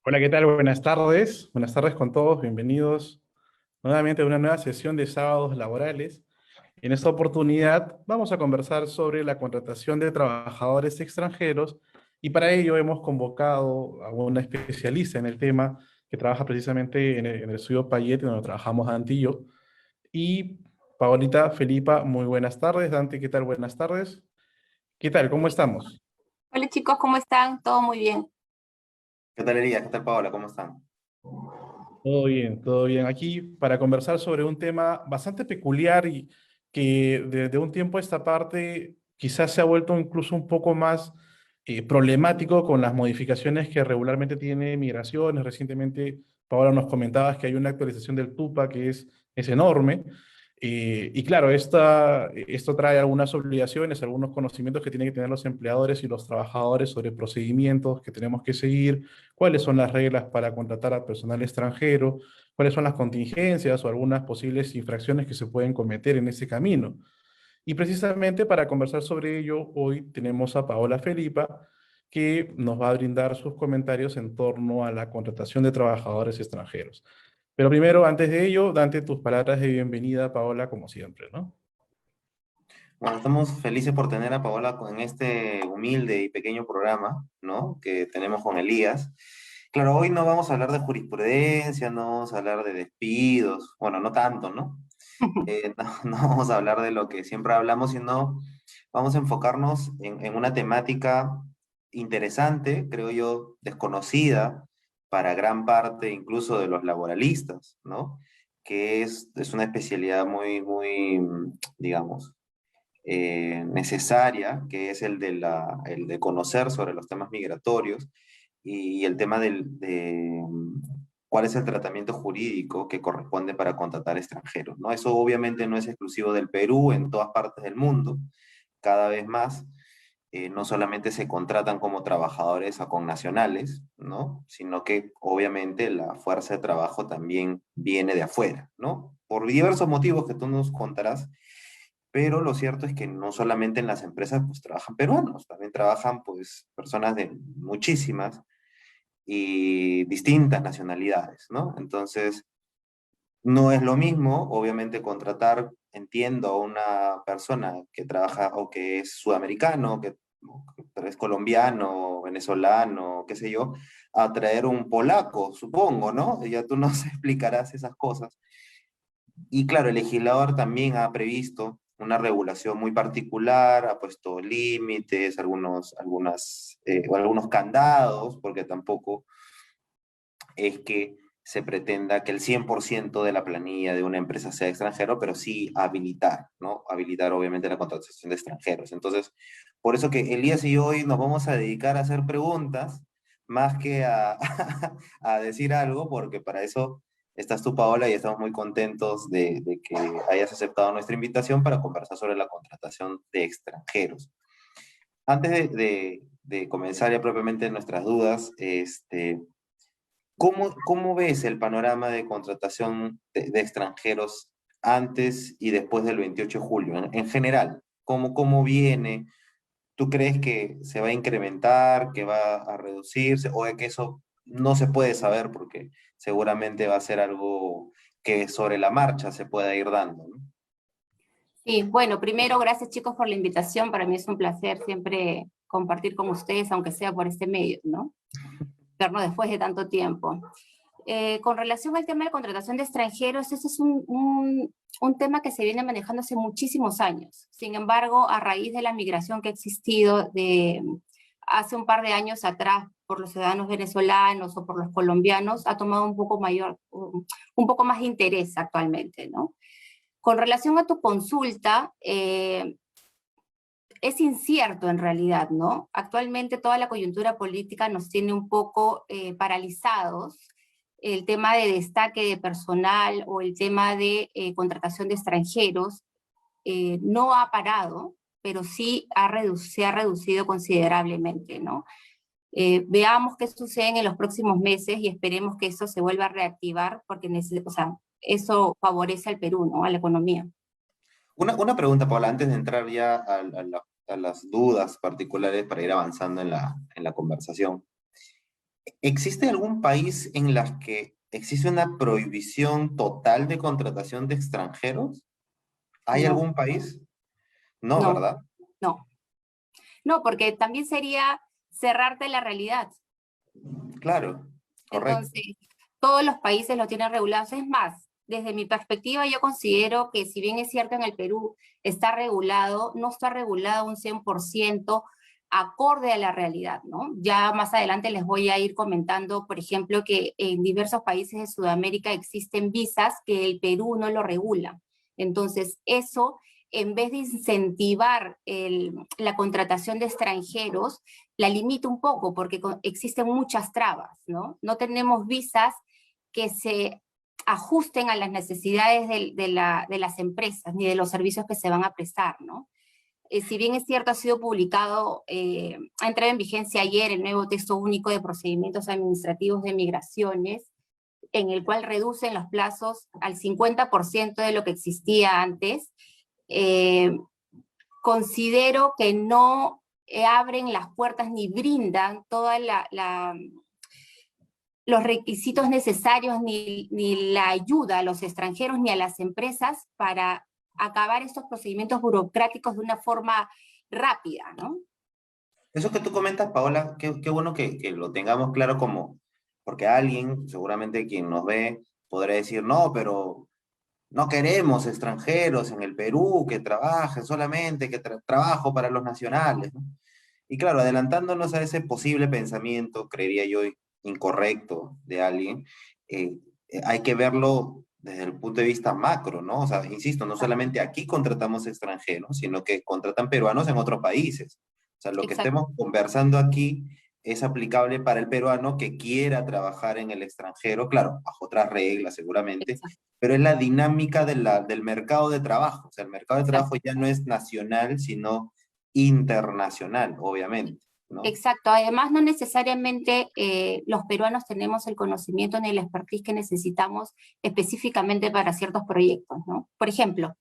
Hola, ¿qué tal? Buenas tardes. Buenas tardes con todos. Bienvenidos nuevamente a una nueva sesión de sábados laborales. En esta oportunidad vamos a conversar sobre la contratación de trabajadores extranjeros y para ello hemos convocado a una especialista en el tema que trabaja precisamente en el estudio Payet, donde trabajamos Dante y yo. Y Paolita, Felipa, muy buenas tardes. Dante, ¿qué tal? Buenas tardes. ¿Qué tal? ¿Cómo estamos? Hola chicos, ¿cómo están? Todo muy bien. ¿Qué tal, Elías? ¿Qué tal, Paola? ¿Cómo están? Todo bien, todo bien. Aquí para conversar sobre un tema bastante peculiar y que desde un tiempo a esta parte quizás se ha vuelto incluso un poco más problemático con las modificaciones que regularmente tiene migraciones. Recientemente, Paola, nos comentabas que hay una actualización del TUPA que es enorme. Y claro, esto trae algunas obligaciones, algunos conocimientos que tienen que tener los empleadores y los trabajadores sobre procedimientos que tenemos que seguir, cuáles son las reglas para contratar a personal extranjero, cuáles son las contingencias o algunas posibles infracciones que se pueden cometer en ese camino. Y precisamente para conversar sobre ello, hoy tenemos a Paola Felipa, que nos va a brindar sus comentarios en torno a la contratación de trabajadores extranjeros. Pero primero, antes de ello, Dante, tus palabras de bienvenida, Paola, como siempre, ¿no? Bueno, estamos felices por tener a Paola en este humilde y pequeño programa, ¿no? Que tenemos con Elías. Claro, hoy no vamos a hablar de jurisprudencia, no vamos a hablar de despidos, bueno, no tanto, ¿no? No vamos a hablar de lo que siempre hablamos, sino vamos a enfocarnos en una temática interesante, creo yo, desconocida para gran parte incluso de los laboralistas, ¿no? Que es una especialidad muy, digamos, necesaria, que es el de conocer sobre los temas migratorios y el tema de cuál es el tratamiento jurídico que corresponde para contratar extranjeros, ¿no? Eso obviamente no es exclusivo del Perú, en todas partes del mundo, cada vez más. No solamente se contratan como trabajadores a connacionales, ¿no? Sino que obviamente la fuerza de trabajo también viene de afuera, ¿no? Por diversos motivos que tú nos contarás, pero lo cierto es que no solamente en las empresas pues trabajan peruanos, también trabajan pues personas de muchísimas y distintas nacionalidades, ¿no? Entonces, no es lo mismo, obviamente, contratar, entiendo, a una persona que trabaja o que es sudamericano, o que es colombiano, venezolano, qué sé yo, a traer un polaco, supongo, ¿no? Ya tú nos explicarás esas cosas. Y claro, el legislador también ha previsto una regulación muy particular, ha puesto límites, o algunos candados, porque tampoco es que se pretenda que el 100% de la planilla de una empresa sea extranjero, pero sí habilitar, ¿no? Habilitar obviamente la contratación de extranjeros. Entonces, por eso que Elías y yo hoy nos vamos a dedicar a hacer preguntas más que a decir algo, porque para eso estás tú, Paola, y estamos muy contentos de que hayas aceptado nuestra invitación para conversar sobre la contratación de extranjeros. Antes de comenzar ya propiamente nuestras dudas, ¿cómo ves el panorama de contratación de extranjeros antes y después del 28 de julio? En general, ¿cómo viene? ¿Tú crees que se va a incrementar, que va a reducirse, o de que eso no se puede saber porque seguramente va a ser algo que sobre la marcha se pueda ir dando, ¿no? Sí, bueno, primero, gracias chicos por la invitación. Para mí es un placer siempre compartir con ustedes, aunque sea por este medio, ¿no? Vernos después de tanto tiempo. Con relación al tema de contratación de extranjeros, ese es un tema que se viene manejando hace muchísimos años. Sin embargo, a raíz de la migración que ha existido de hace un par de años atrás por los ciudadanos venezolanos o por los colombianos, ha tomado un poco más de interés actualmente, ¿no? Con relación a tu consulta, es incierto en realidad, ¿no? Actualmente toda la coyuntura política nos tiene un poco paralizados. El tema de destaque de personal o el tema de contratación de extranjeros no ha parado, pero sí se ha reducido considerablemente, ¿no? Veamos qué sucede en los próximos meses y esperemos que eso se vuelva a reactivar porque o sea, eso favorece al Perú, ¿no? A la economía. Una pregunta, Paula, antes de entrar ya a las dudas particulares para ir avanzando en la conversación. ¿Existe algún país en las que existe una prohibición total de contratación de extranjeros? ¿Hay No, algún país? No, no, ¿verdad? no. No, porque también sería cerrarte la realidad. Claro, correcto. Entonces, todos los países lo tienen regulado. Es más, desde mi perspectiva, yo considero que si bien es cierto en el Perú está regulado, no está regulado un 100% acorde a la realidad, ¿no? Ya más adelante les voy a ir comentando, por ejemplo, que en diversos países de Sudamérica existen visas que el Perú no lo regula. Entonces, eso, en vez de incentivar la contratación de extranjeros, la limita un poco porque existen muchas trabas, ¿no? No tenemos visas que se ajusten a las necesidades de las empresas ni de los servicios que se van a prestar, ¿no? Si bien es cierto, ha sido publicado, ha entrado en vigencia ayer el nuevo texto único de procedimientos administrativos de migraciones, en el cual reducen los plazos al 50% de lo que existía antes. eh, Considero que no abren las puertas ni brindan todos los requisitos necesarios ni la ayuda a los extranjeros ni a las empresas para acabar estos procedimientos burocráticos de una forma rápida, ¿no? Eso que tú comentas, Paola, qué bueno que lo tengamos claro como, porque alguien, seguramente quien nos ve, podrá decir, no, pero no queremos extranjeros en el Perú que trabajen solamente, que trabajo para los nacionales, ¿no? Y claro, adelantándonos a ese posible pensamiento, creería yo, incorrecto de alguien, hay que verlo desde el punto de vista macro, ¿no? O sea, insisto, no solamente aquí contratamos extranjeros, sino que contratan peruanos en otros países. O sea, lo que Exacto, estemos conversando aquí es aplicable para el peruano que quiera trabajar en el extranjero, claro, bajo otras reglas seguramente, exacto, pero es la dinámica del mercado de trabajo. O sea, el mercado de trabajo exacto. ya no es nacional, sino internacional, obviamente, ¿no? Exacto, además no necesariamente los peruanos tenemos el conocimiento ni la expertise que necesitamos específicamente para ciertos proyectos, ¿no? Por ejemplo,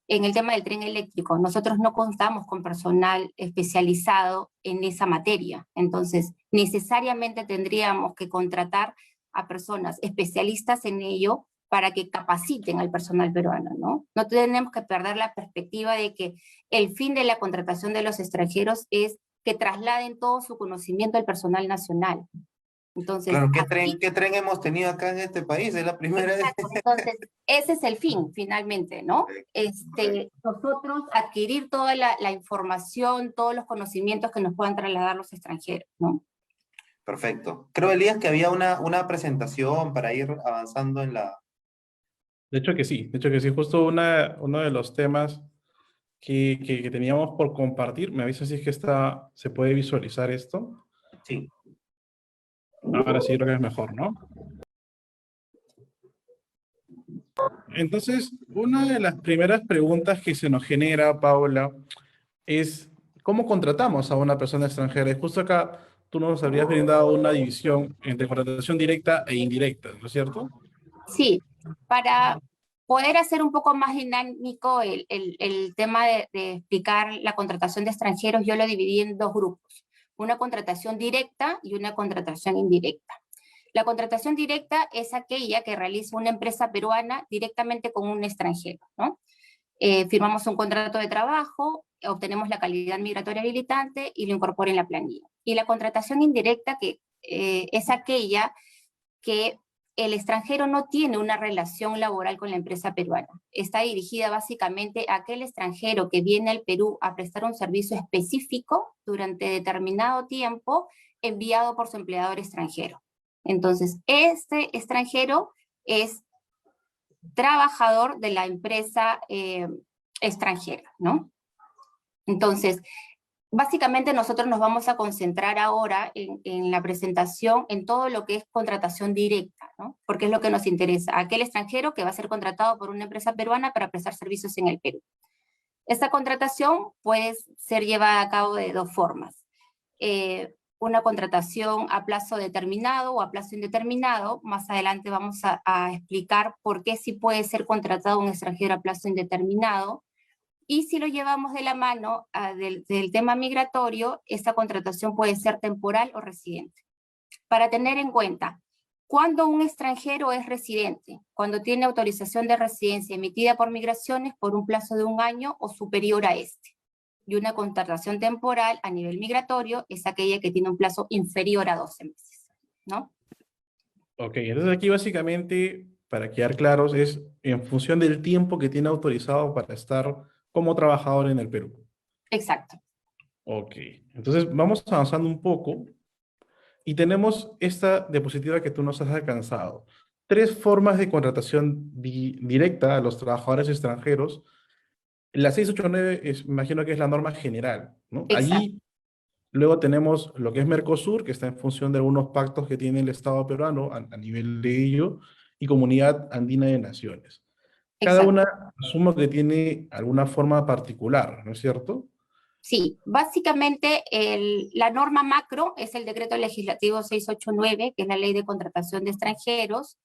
en el tema del tren eléctrico, nosotros no contamos con personal especializado en esa materia, entonces necesariamente tendríamos que contratar a personas especialistas en ello para que capaciten al personal peruano, ¿no? No tenemos que perder la perspectiva de que el fin de la contratación de los extranjeros es que trasladen todo su conocimiento al personal nacional. Entonces, Claro, así, qué tren hemos tenido acá en este país? Es la primera vez. exacto. Entonces, ese es el fin, finalmente, ¿no? Correcto. Nosotros adquirir toda la información, todos los conocimientos que nos puedan trasladar los extranjeros, ¿no? Perfecto. Creo, Elías, que había una presentación para ir avanzando en la... De hecho que sí, justo uno de los temas que teníamos por compartir, me avisa si es que se puede visualizar esto. Sí, Ahora sí creo que es mejor, ¿no? Entonces, una de las primeras preguntas que se nos genera, Paula, es ¿cómo contratamos a una persona extranjera? Y justo acá tú nos habrías brindado una división entre contratación directa e indirecta, ¿no es cierto? Sí, para poder hacer un poco más dinámico el tema de explicar la contratación de extranjeros, yo lo dividí en dos grupos, una contratación directa y una contratación indirecta. La contratación directa es aquella que realiza una empresa peruana directamente con un extranjero, ¿no? Firmamos un contrato de trabajo, obtenemos la calidad migratoria habilitante y lo incorpora en la planilla. Y la contratación indirecta, que es aquella que el extranjero no tiene una relación laboral con la empresa peruana. Está dirigida básicamente a aquel extranjero que viene al Perú a prestar un servicio específico durante determinado tiempo enviado por su empleador extranjero. Entonces, este extranjero es trabajador de la empresa extranjera, ¿no? Entonces, básicamente nosotros nos vamos a concentrar ahora en la presentación en todo lo que es contratación directa, ¿no? Porque es lo que nos interesa, aquel extranjero que va a ser contratado por una empresa peruana para prestar servicios en el Perú. Esta contratación puede ser llevada a cabo de dos formas. Una contratación a plazo determinado o a plazo indeterminado. Más adelante vamos a explicar por qué sí puede ser contratado un extranjero a plazo indeterminado. Y si lo llevamos de la mano del tema migratorio, esta contratación puede ser temporal o residente. para tener en cuenta, cuando un extranjero es residente, cuando tiene autorización de residencia emitida por migraciones por un plazo de 1 año o superior a este. Y una contratación temporal a nivel migratorio es aquella que tiene un plazo inferior a 12 meses, ¿no? Ok, entonces aquí básicamente, para quedar claros, es en función del tiempo que tiene autorizado para estar como trabajador en el Perú. Exacto. Ok, entonces vamos avanzando un poco y tenemos esta diapositiva que tú nos has alcanzado. 3 formas de contratación directa a los trabajadores extranjeros. La 689 imagino que es la norma general, ¿no? Exacto. Allí luego tenemos lo que es Mercosur, que está en función de algunos pactos que tiene el Estado peruano a nivel de ello, y Comunidad Andina de Naciones. Cada Exacto. una asumo que tiene alguna forma particular, ¿no es cierto? Sí, básicamente la norma macro es el decreto legislativo 689, que es la ley de contratación de extranjeros,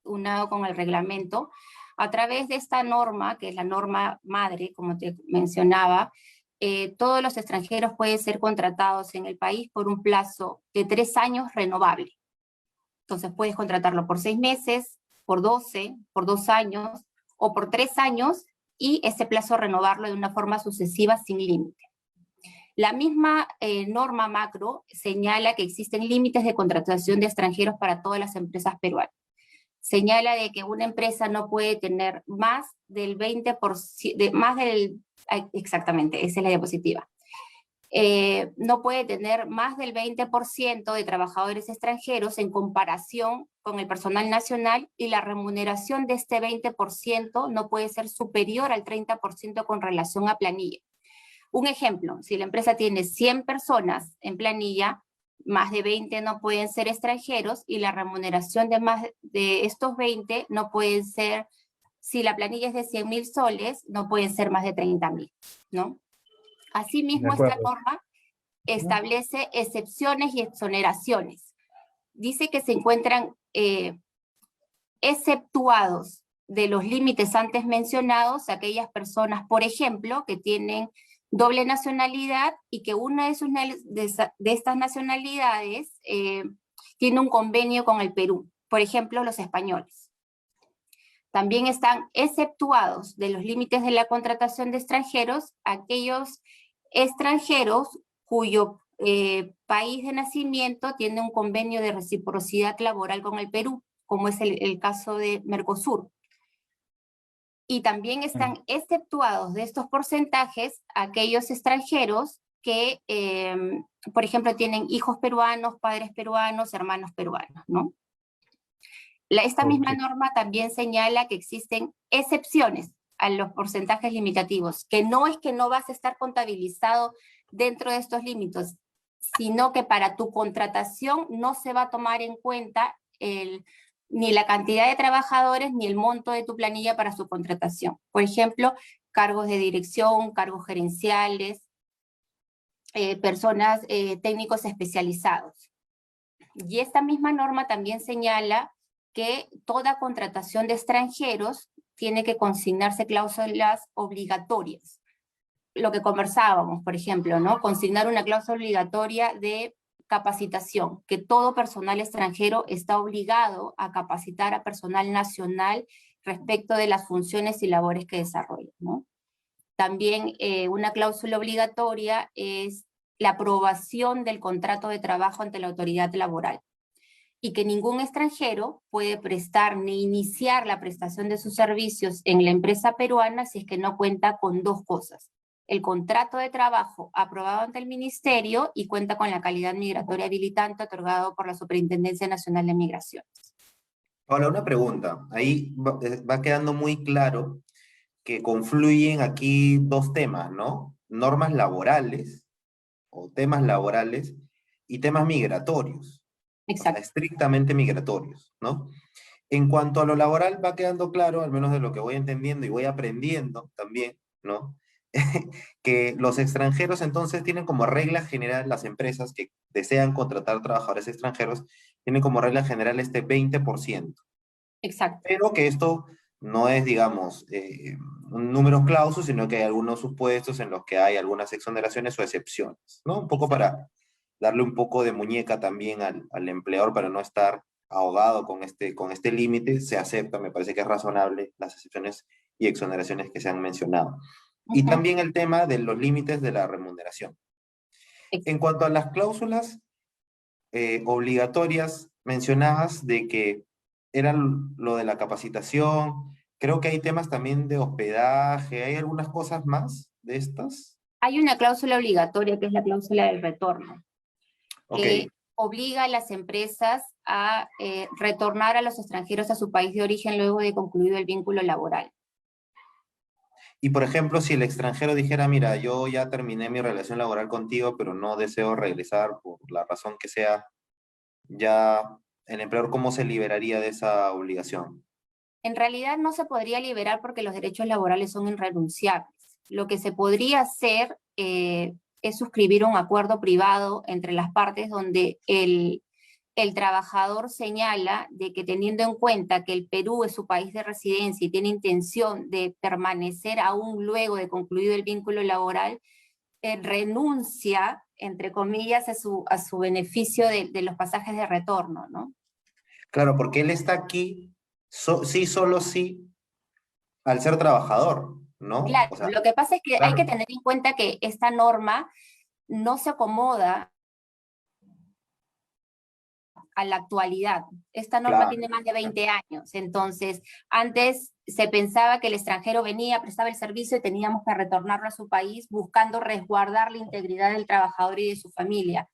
unado con el reglamento. A través de esta norma, que es la norma madre, como te mencionaba, todos los extranjeros pueden ser contratados en el país por un plazo de 3 años renovable. Entonces puedes contratarlo por 6 meses, por 12, por 2 años o por 3 años y ese plazo renovarlo de una forma sucesiva sin límite. La misma norma macro señala que existen límites de contratación de extranjeros para todas las empresas peruanas. Señala de que una empresa no puede tener más del 20%, exactamente, esa es la diapositiva. No puede tener más del 20% de trabajadores extranjeros en comparación con el personal nacional y la remuneración de este 20% no puede ser superior al 30% con relación a planilla. Un ejemplo, si la empresa tiene 100 personas en planilla, más de 20 no pueden ser extranjeros y la remuneración de estos 20 no pueden ser, si la planilla es de 100.000 soles, no pueden ser más de 30.000, ¿no? De Asimismo, esta acuerdo. norma establece excepciones y exoneraciones. Dice que se encuentran exceptuados de los límites antes mencionados aquellas personas, por ejemplo, que tienen doble nacionalidad y que una de estas nacionalidades tiene un convenio con el Perú, por ejemplo, los españoles. También están exceptuados de los límites de la contratación de extranjeros aquellos extranjeros cuyo país de nacimiento tiene un convenio de reciprocidad laboral con el Perú, como es el caso de Mercosur. Y también están exceptuados de estos porcentajes aquellos extranjeros que, por ejemplo, tienen hijos peruanos, padres peruanos, hermanos peruanos, ¿no? Esta Ok. misma norma también señala que existen excepciones a los porcentajes limitativos, que no es que no vas a estar contabilizado dentro de estos límites, sino que para tu contratación no se va a tomar en cuenta ni la cantidad de trabajadores ni el monto de tu planilla para su contratación. Por ejemplo, cargos de dirección, cargos gerenciales, personas técnicos especializados. Y esta misma norma también señala que toda contratación de extranjeros tiene que consignarse cláusulas obligatorias. Lo que conversábamos, por ejemplo, ¿no? Consignar una cláusula obligatoria de capacitación, que todo personal extranjero está obligado a capacitar a personal nacional respecto de las funciones y labores que desarrolla, ¿no? También una cláusula obligatoria es la aprobación del contrato de trabajo ante la autoridad laboral y que ningún extranjero puede prestar ni iniciar la prestación de sus servicios en la empresa peruana si es que no cuenta con 2 cosas: el contrato de trabajo aprobado ante el ministerio y cuenta con la calidad migratoria habilitante otorgado por la Superintendencia Nacional de Migraciones. Ahora, una pregunta. Ahí va quedando muy claro que confluyen aquí dos temas, ¿no? Normas laborales o temas laborales y temas migratorios, o sea, Exacto. estrictamente migratorios, ¿no? En cuanto a lo laboral, va quedando claro, al menos de lo que voy entendiendo y voy aprendiendo también, ¿no? Que los extranjeros entonces tienen como regla general, las empresas que desean contratar trabajadores extranjeros, tienen como regla general este 20%, Exacto. pero que esto no es, digamos, un número clausus, sino que hay algunos supuestos en los que hay algunas exoneraciones o excepciones, ¿no? Un poco Exacto. darle un poco de muñeca también al empleador para no estar ahogado con este límite, se acepta, me parece que es razonable las excepciones y exoneraciones que se han mencionado. Y Ujú. también el tema de los límites de la remuneración. En cuanto a las cláusulas obligatorias, mencionabas de que eran lo de la capacitación, creo que hay temas también de hospedaje, ¿hay algunas cosas más de estas? Hay una cláusula obligatoria que es la cláusula del retorno, Ok, que obliga a las empresas a retornar a los extranjeros a su país de origen luego de concluido el vínculo laboral. y por ejemplo, si el extranjero dijera, mira, yo ya terminé mi relación laboral contigo, pero no deseo regresar por la razón que sea, ya el empleador, ¿cómo se liberaría de esa obligación? En realidad no se podría liberar porque los derechos laborales son irrenunciables. Lo que se podría hacer es suscribir un acuerdo privado entre las partes donde el trabajador señala de que teniendo en cuenta que el Perú es su país de residencia y tiene intención de permanecer aún luego de concluido el vínculo laboral, renuncia, entre comillas, a su beneficio de los pasajes de retorno, ¿no? Claro, porque él está aquí, sí, solo sí, al ser trabajador, ¿no? Claro, O sea, lo que pasa es que hay que claro, tener en cuenta que esta norma no se acomoda a la actualidad. Esta norma claro, tiene más de 20 años, entonces antes se pensaba que el extranjero venía, prestaba el servicio y teníamos que retornarlo a su país buscando resguardar la integridad del trabajador y de su familia.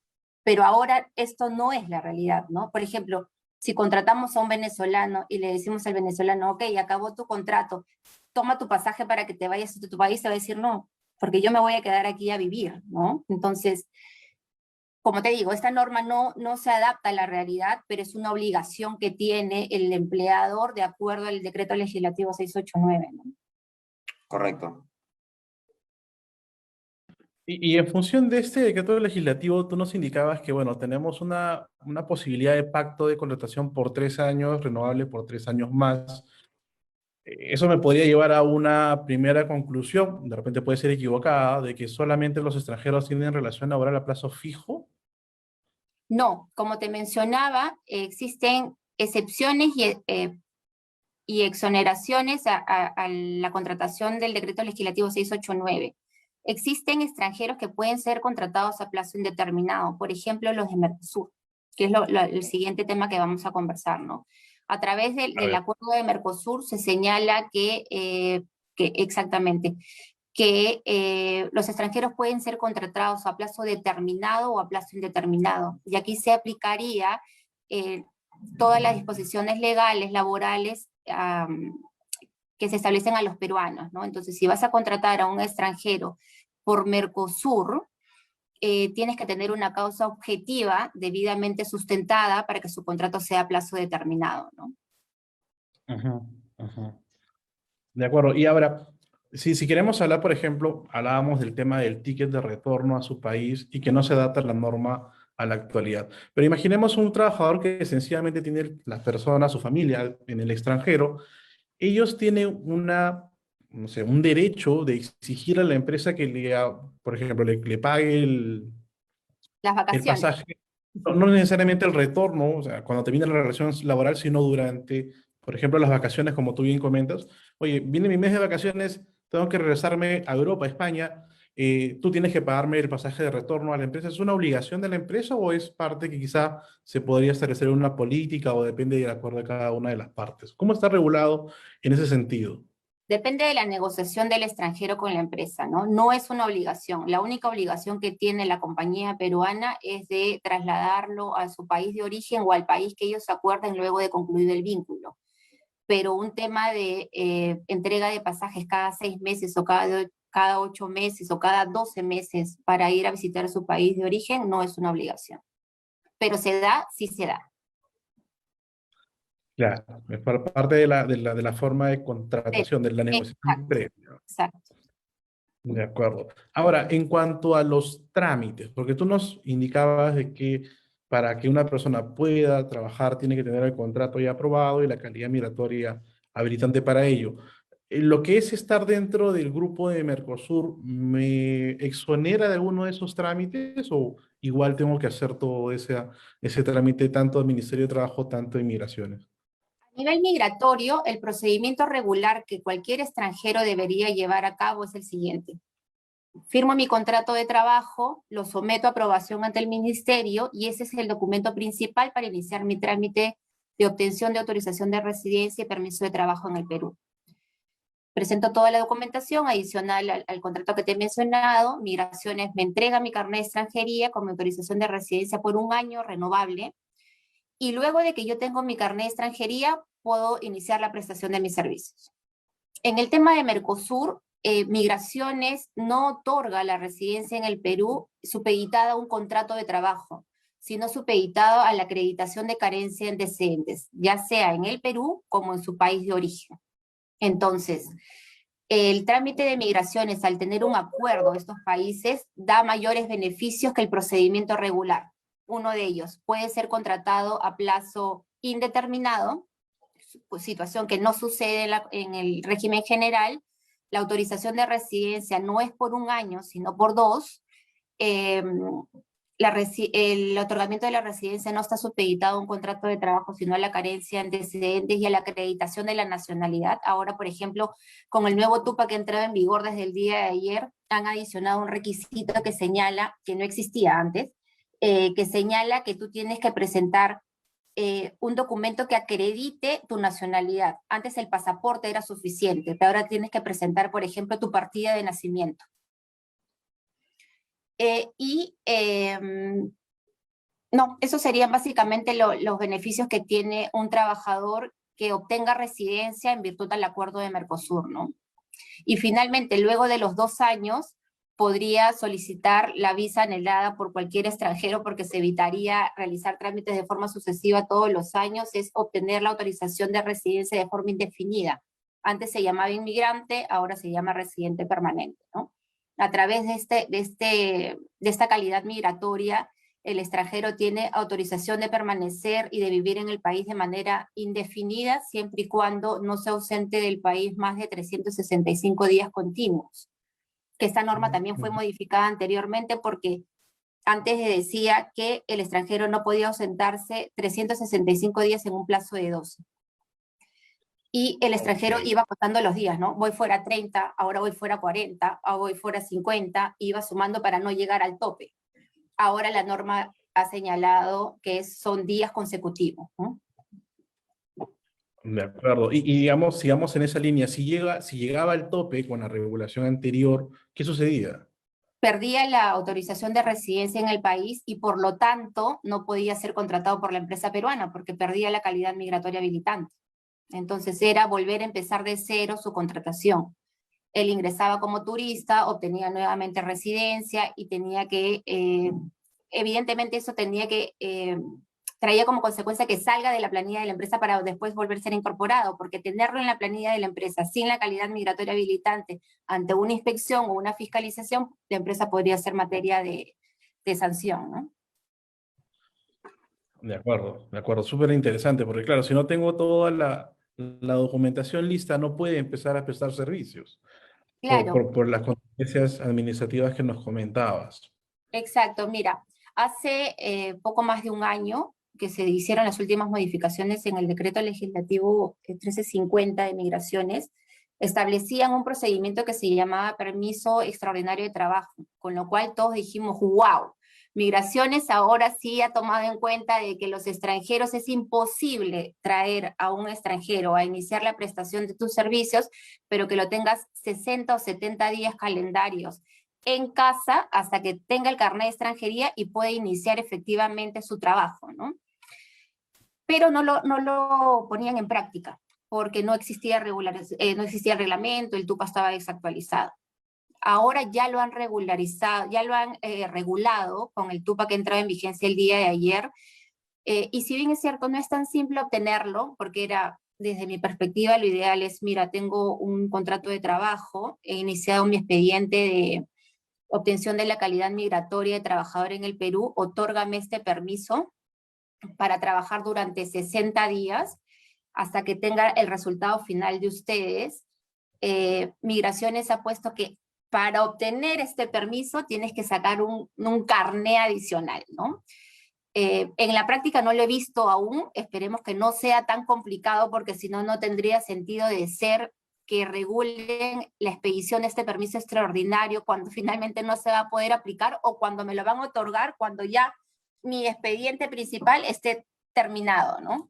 Pero ahora esto no es la realidad, ¿no? Por ejemplo, si contratamos a un venezolano y le decimos al venezolano, ok, acabó tu contrato, toma tu pasaje para que te vayas a tu país, te va a decir no, porque yo me voy a quedar aquí a vivir, ¿no? Entonces, como te digo, esta norma no se adapta a la realidad, pero es una obligación que tiene el empleador de acuerdo al decreto legislativo 689, ¿no? correcto. Y en función de este decreto legislativo, tú nos indicabas que, bueno, tenemos una posibilidad de pacto de contratación por 3 años, renovable por 3 años más. Eso me podría llevar a una primera conclusión, de repente puede ser equivocada, de que solamente los extranjeros tienen relación laboral a plazo fijo. No, como te mencionaba, existen excepciones y exoneraciones a la contratación del decreto legislativo 689. Existen extranjeros que pueden ser contratados a plazo indeterminado, por ejemplo, los de Mercosur, que es el siguiente tema que vamos a conversar, ¿no? A través A del ver. acuerdo de Mercosur se señala que exactamente, que los extranjeros pueden ser contratados a plazo determinado o a plazo indeterminado. Y aquí se aplicaría eh, todas las disposiciones legales, laborales, que se establecen a los peruanos, ¿no? Entonces, si vas a contratar a un extranjero por Mercosur, tienes que tener una causa objetiva debidamente sustentada para que su contrato sea a plazo determinado, ¿no? Ujú, ujú. De acuerdo. Y ahora, si queremos hablar, por ejemplo, hablábamos del tema del ticket de retorno a su país y que no se adapta la norma a la actualidad. Pero imaginemos un trabajador que sencillamente tiene las personas, su familia en el extranjero. Ellos tienen no sé, un derecho de exigir a la empresa que por ejemplo, le pague Las el vacaciones. pasaje, no necesariamente el retorno, o sea, cuando termine la relación laboral, sino durante, por ejemplo, las vacaciones, como tú bien comentas. Oye, viene mi mes de vacaciones, tengo que regresarme a Europa, a España, tú tienes que pagarme el pasaje de retorno a la empresa. ¿Es una obligación de la empresa o es parte que quizá se podría establecer en una política o depende del acuerdo de cada una de las partes? ¿Cómo está regulado en ese sentido? Depende de la negociación del extranjero con la empresa, ¿no? No es una obligación. La única obligación que tiene la compañía peruana es de trasladarlo a su país de origen o al país que ellos acuerden luego de concluido el vínculo. Pero un tema de entrega de pasajes cada 6 meses o cada 8 meses o cada 12 meses para ir a visitar su país de origen no es una obligación. Pero se da, sí se da. Claro, es parte de la forma de contratación, de la negociación Exacto, previa. exacto. De acuerdo. Ahora, en cuanto a los trámites, porque tú nos indicabas de que para que una persona pueda trabajar tiene que tener el contrato ya aprobado y la calidad migratoria habilitante para ello. Lo que es estar dentro del grupo de Mercosur, ¿me exonera de alguno de esos trámites o igual tengo que hacer todo ese trámite tanto del Ministerio de Trabajo, tanto de Migraciones. A nivel migratorio, el procedimiento regular que cualquier extranjero debería llevar a cabo es el siguiente. Firmo mi contrato de trabajo, lo someto a aprobación ante el ministerio y ese es el documento principal para iniciar mi trámite de obtención de autorización de residencia y permiso de trabajo en el Perú. Presento toda la documentación adicional al contrato que te he mencionado. Migraciones me entrega mi carnet de extranjería con mi autorización de residencia por 1 año renovable. Y luego de que yo tengo mi carnet de extranjería, puedo iniciar la prestación de mis servicios. En el tema de Mercosur, Migraciones no otorga la residencia en el Perú supeditada a un contrato de trabajo, sino supeditado a la acreditación de carencia de antecedentes, ya sea en el Perú como en su país de origen. Entonces, el trámite de migraciones, al tener un acuerdo de estos países, da mayores beneficios que el procedimiento regular. Uno de ellos puede ser contratado a plazo indeterminado, pues, situación que no sucede en el régimen general. La autorización de residencia no es por 1 año, sino por 2. El otorgamiento de la residencia no está supeditado a un contrato de trabajo, sino a la carencia de antecedentes y a la acreditación de la nacionalidad. Ahora, por ejemplo, con el nuevo TUPA que ha entrado en vigor desde el día de ayer, han adicionado un requisito que señala, que no existía antes, que señala que tú tienes que presentar un documento que acredite tu nacionalidad. Antes el pasaporte era suficiente, pero ahora tienes que presentar, por ejemplo, tu partida de nacimiento. No, esos serían básicamente los beneficios que tiene un trabajador que obtenga residencia en virtud del acuerdo de Mercosur, ¿no? Y finalmente, luego de los 2 años, podría solicitar la visa anhelada por cualquier extranjero porque se evitaría realizar trámites de forma sucesiva todos los años, es obtener la autorización de residencia de forma indefinida. Antes se llamaba inmigrante, ahora se llama residente permanente, ¿no? A través de esta calidad migratoria, el extranjero tiene autorización de permanecer y de vivir en el país de manera indefinida, siempre y cuando no se ausente del país más de 365 días continuos. Que esta norma también fue modificada anteriormente porque antes decía que el extranjero no podía ausentarse 365 días en un plazo de 12. Y el extranjero iba contando los días, ¿no? Voy fuera 30, ahora voy fuera 40, ahora voy fuera 50, iba sumando para no llegar al tope. Ahora la norma ha señalado que son días consecutivos, ¿no? De acuerdo. Y digamos, sigamos en esa línea. Si llegaba al tope con la regulación anterior, ¿qué sucedía? Perdía la autorización de residencia en el país y por lo tanto no podía ser contratado por la empresa peruana porque perdía la calidad migratoria habilitante. Entonces era volver a empezar de cero su contratación. Él ingresaba como turista, obtenía nuevamente residencia y tenía que, evidentemente eso traía como consecuencia que salga de la planilla de la empresa para después volver a ser incorporado, porque tenerlo en la planilla de la empresa sin la calidad migratoria habilitante ante una inspección o una fiscalización, la empresa podría ser materia de sanción, ¿no? De acuerdo, súper interesante, porque claro, si no tengo toda la documentación lista, no puede empezar a prestar servicios Claro. por las consecuencias administrativas que nos comentabas. Exacto, mira, hace poco más de 1 año que se hicieron las últimas modificaciones en el decreto legislativo 1350 de migraciones, establecían un procedimiento que se llamaba permiso extraordinario de trabajo, con lo cual todos dijimos, wow, migraciones ahora sí ha tomado en cuenta de que los extranjeros es imposible traer a un extranjero a iniciar la prestación de tus servicios, pero que lo tengas 60 o 70 días calendarios en casa hasta que tenga el carnet de extranjería y pueda iniciar efectivamente su trabajo, ¿no? Pero no lo ponían en práctica, porque no existía no existía el reglamento, el TUPA estaba desactualizado. Ahora ya lo han regularizado, ya lo han regulado con el TUPA que entraba en vigencia el día de ayer, y si bien es cierto, no es tan simple obtenerlo, porque desde mi perspectiva, lo ideal es, mira, tengo un contrato de trabajo, he iniciado mi expediente de obtención de la calidad migratoria de trabajador en el Perú, otórgame este permiso para trabajar durante 60 días hasta que tenga el resultado final de ustedes. Migraciones ha puesto que para obtener este permiso tienes que sacar un carné adicional, ¿no? En la práctica no lo he visto aún, esperemos que no sea tan complicado porque si no, no tendría sentido de ser que regulen la expedición de este permiso extraordinario cuando finalmente no se va a poder aplicar o cuando me lo van a otorgar cuando ya mi expediente principal esté terminado, ¿no?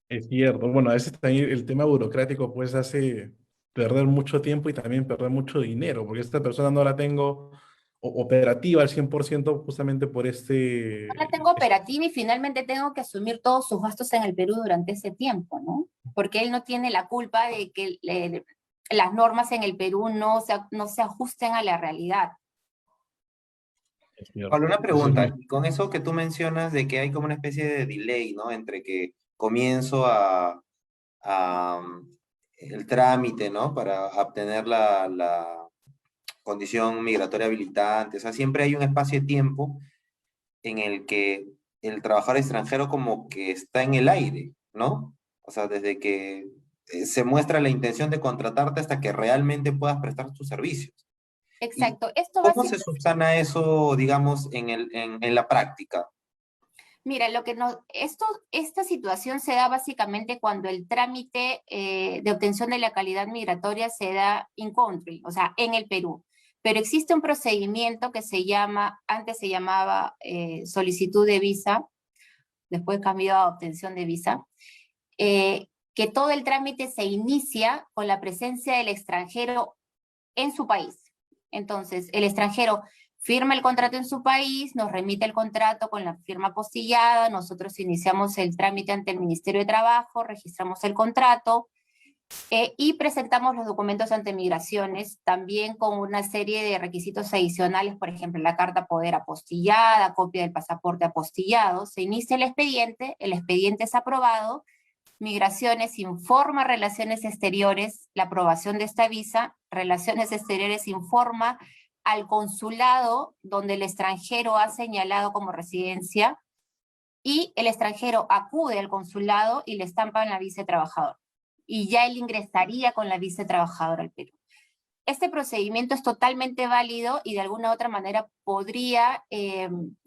Es cierto. Bueno, a veces también el tema burocrático pues hace perder mucho tiempo y también perder mucho dinero, porque esta persona no la tengo operativa al 100% justamente por La tengo operativa y finalmente tengo que asumir todos sus gastos en el Perú durante ese tiempo, ¿no? Porque él no tiene la culpa de que las normas en el Perú no se ajusten a la realidad. es cierto. Pablo, una Eso es pregunta, muy... y con eso que tú mencionas de que hay como una especie de delay, ¿no? Entre que comienzo a el trámite, ¿no? Para obtener la condición migratoria habilitante, o sea, siempre hay un espacio de tiempo en el que el trabajador extranjero como que está en el aire, ¿no? O sea, desde que se muestra la intención de contratarte hasta que realmente puedas prestar tus servicios. ¿Y Exacto. Esto cómo se básicamente, subsana eso, digamos, en la práctica? mira, esta situación se da básicamente cuando el trámite de obtención de la calidad migratoria se da in country, o sea, en el Perú. Pero existe un procedimiento que antes se llamaba solicitud de visa, después cambió a obtención de visa, que todo el trámite se inicia con la presencia del extranjero en su país. Entonces, el extranjero firma el contrato en su país, nos remite el contrato con la firma apostillada, nosotros iniciamos el trámite ante el Ministerio de Trabajo, registramos el contrato y presentamos los documentos ante migraciones, también con una serie de requisitos adicionales, por ejemplo, la carta poder apostillada, copia del pasaporte apostillado, se inicia el expediente es aprobado, Migraciones informa a Relaciones Exteriores la aprobación de esta visa. Relaciones Exteriores informa al consulado donde el extranjero ha señalado como residencia y el extranjero acude al consulado y le estampan la visa de trabajador. Y ya él ingresaría con la visa de trabajador al Perú. Este procedimiento es totalmente válido y de alguna u otra manera podría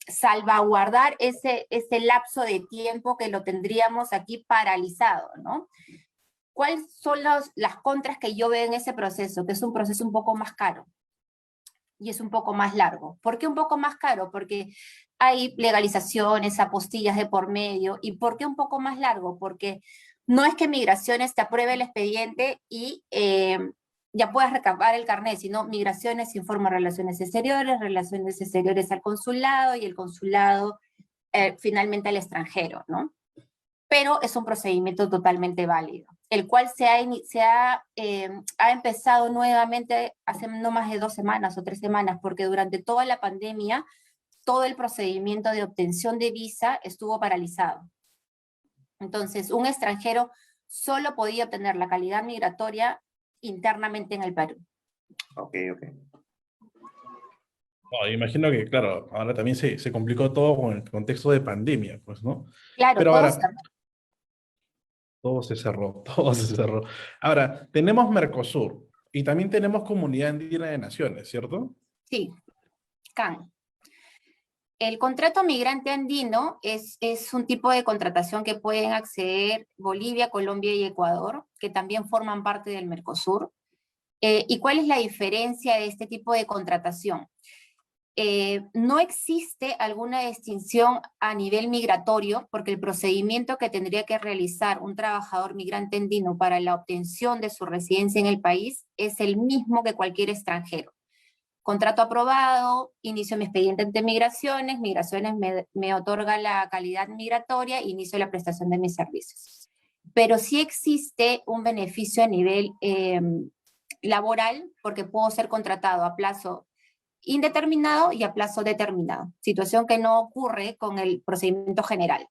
salvaguardar ese lapso de tiempo que lo tendríamos aquí paralizado, ¿no? ¿Cuáles son las contras que yo veo en ese proceso? Que es un proceso un poco más caro y es un poco más largo. ¿Por qué un poco más caro? Porque hay legalizaciones, apostillas de por medio. ¿Y por qué un poco más largo? Porque no es que Migraciones te apruebe el expediente y ya puedas recabar el carnet, sino Migraciones informa a Relaciones Exteriores al consulado y el consulado finalmente al extranjero, ¿no? Pero es un procedimiento totalmente válido, el cual ha empezado nuevamente hace no más de 2 semanas o 3 semanas, porque durante toda la pandemia todo el procedimiento de obtención de visa estuvo paralizado. Entonces, un extranjero solo podía obtener la calidad migratoria internamente en el Perú. Ok, ok. imagino que, claro, ahora también se complicó todo con el contexto de pandemia, pues, ¿no? Claro, Pero todos. ahora, todo se cerró, todo se cerró. Ahora, tenemos Mercosur y también tenemos Comunidad Andina de Naciones, ¿cierto? Sí, CAN. El contrato migrante andino es un tipo de contratación que pueden acceder Bolivia, Colombia y Ecuador, que también forman parte del Mercosur. ¿Y cuál es la diferencia de este tipo de contratación? No existe alguna distinción a nivel migratorio porque el procedimiento que tendría que realizar un trabajador migrante andino para la obtención de su residencia en el país es el mismo que cualquier extranjero. Contrato aprobado, inicio mi expediente ante migraciones, migraciones me otorga la calidad migratoria, inicio la prestación de mis servicios. Pero sí existe un beneficio a nivel laboral porque puedo ser contratado a plazo indeterminado y a plazo determinado, situación que no ocurre con el procedimiento general.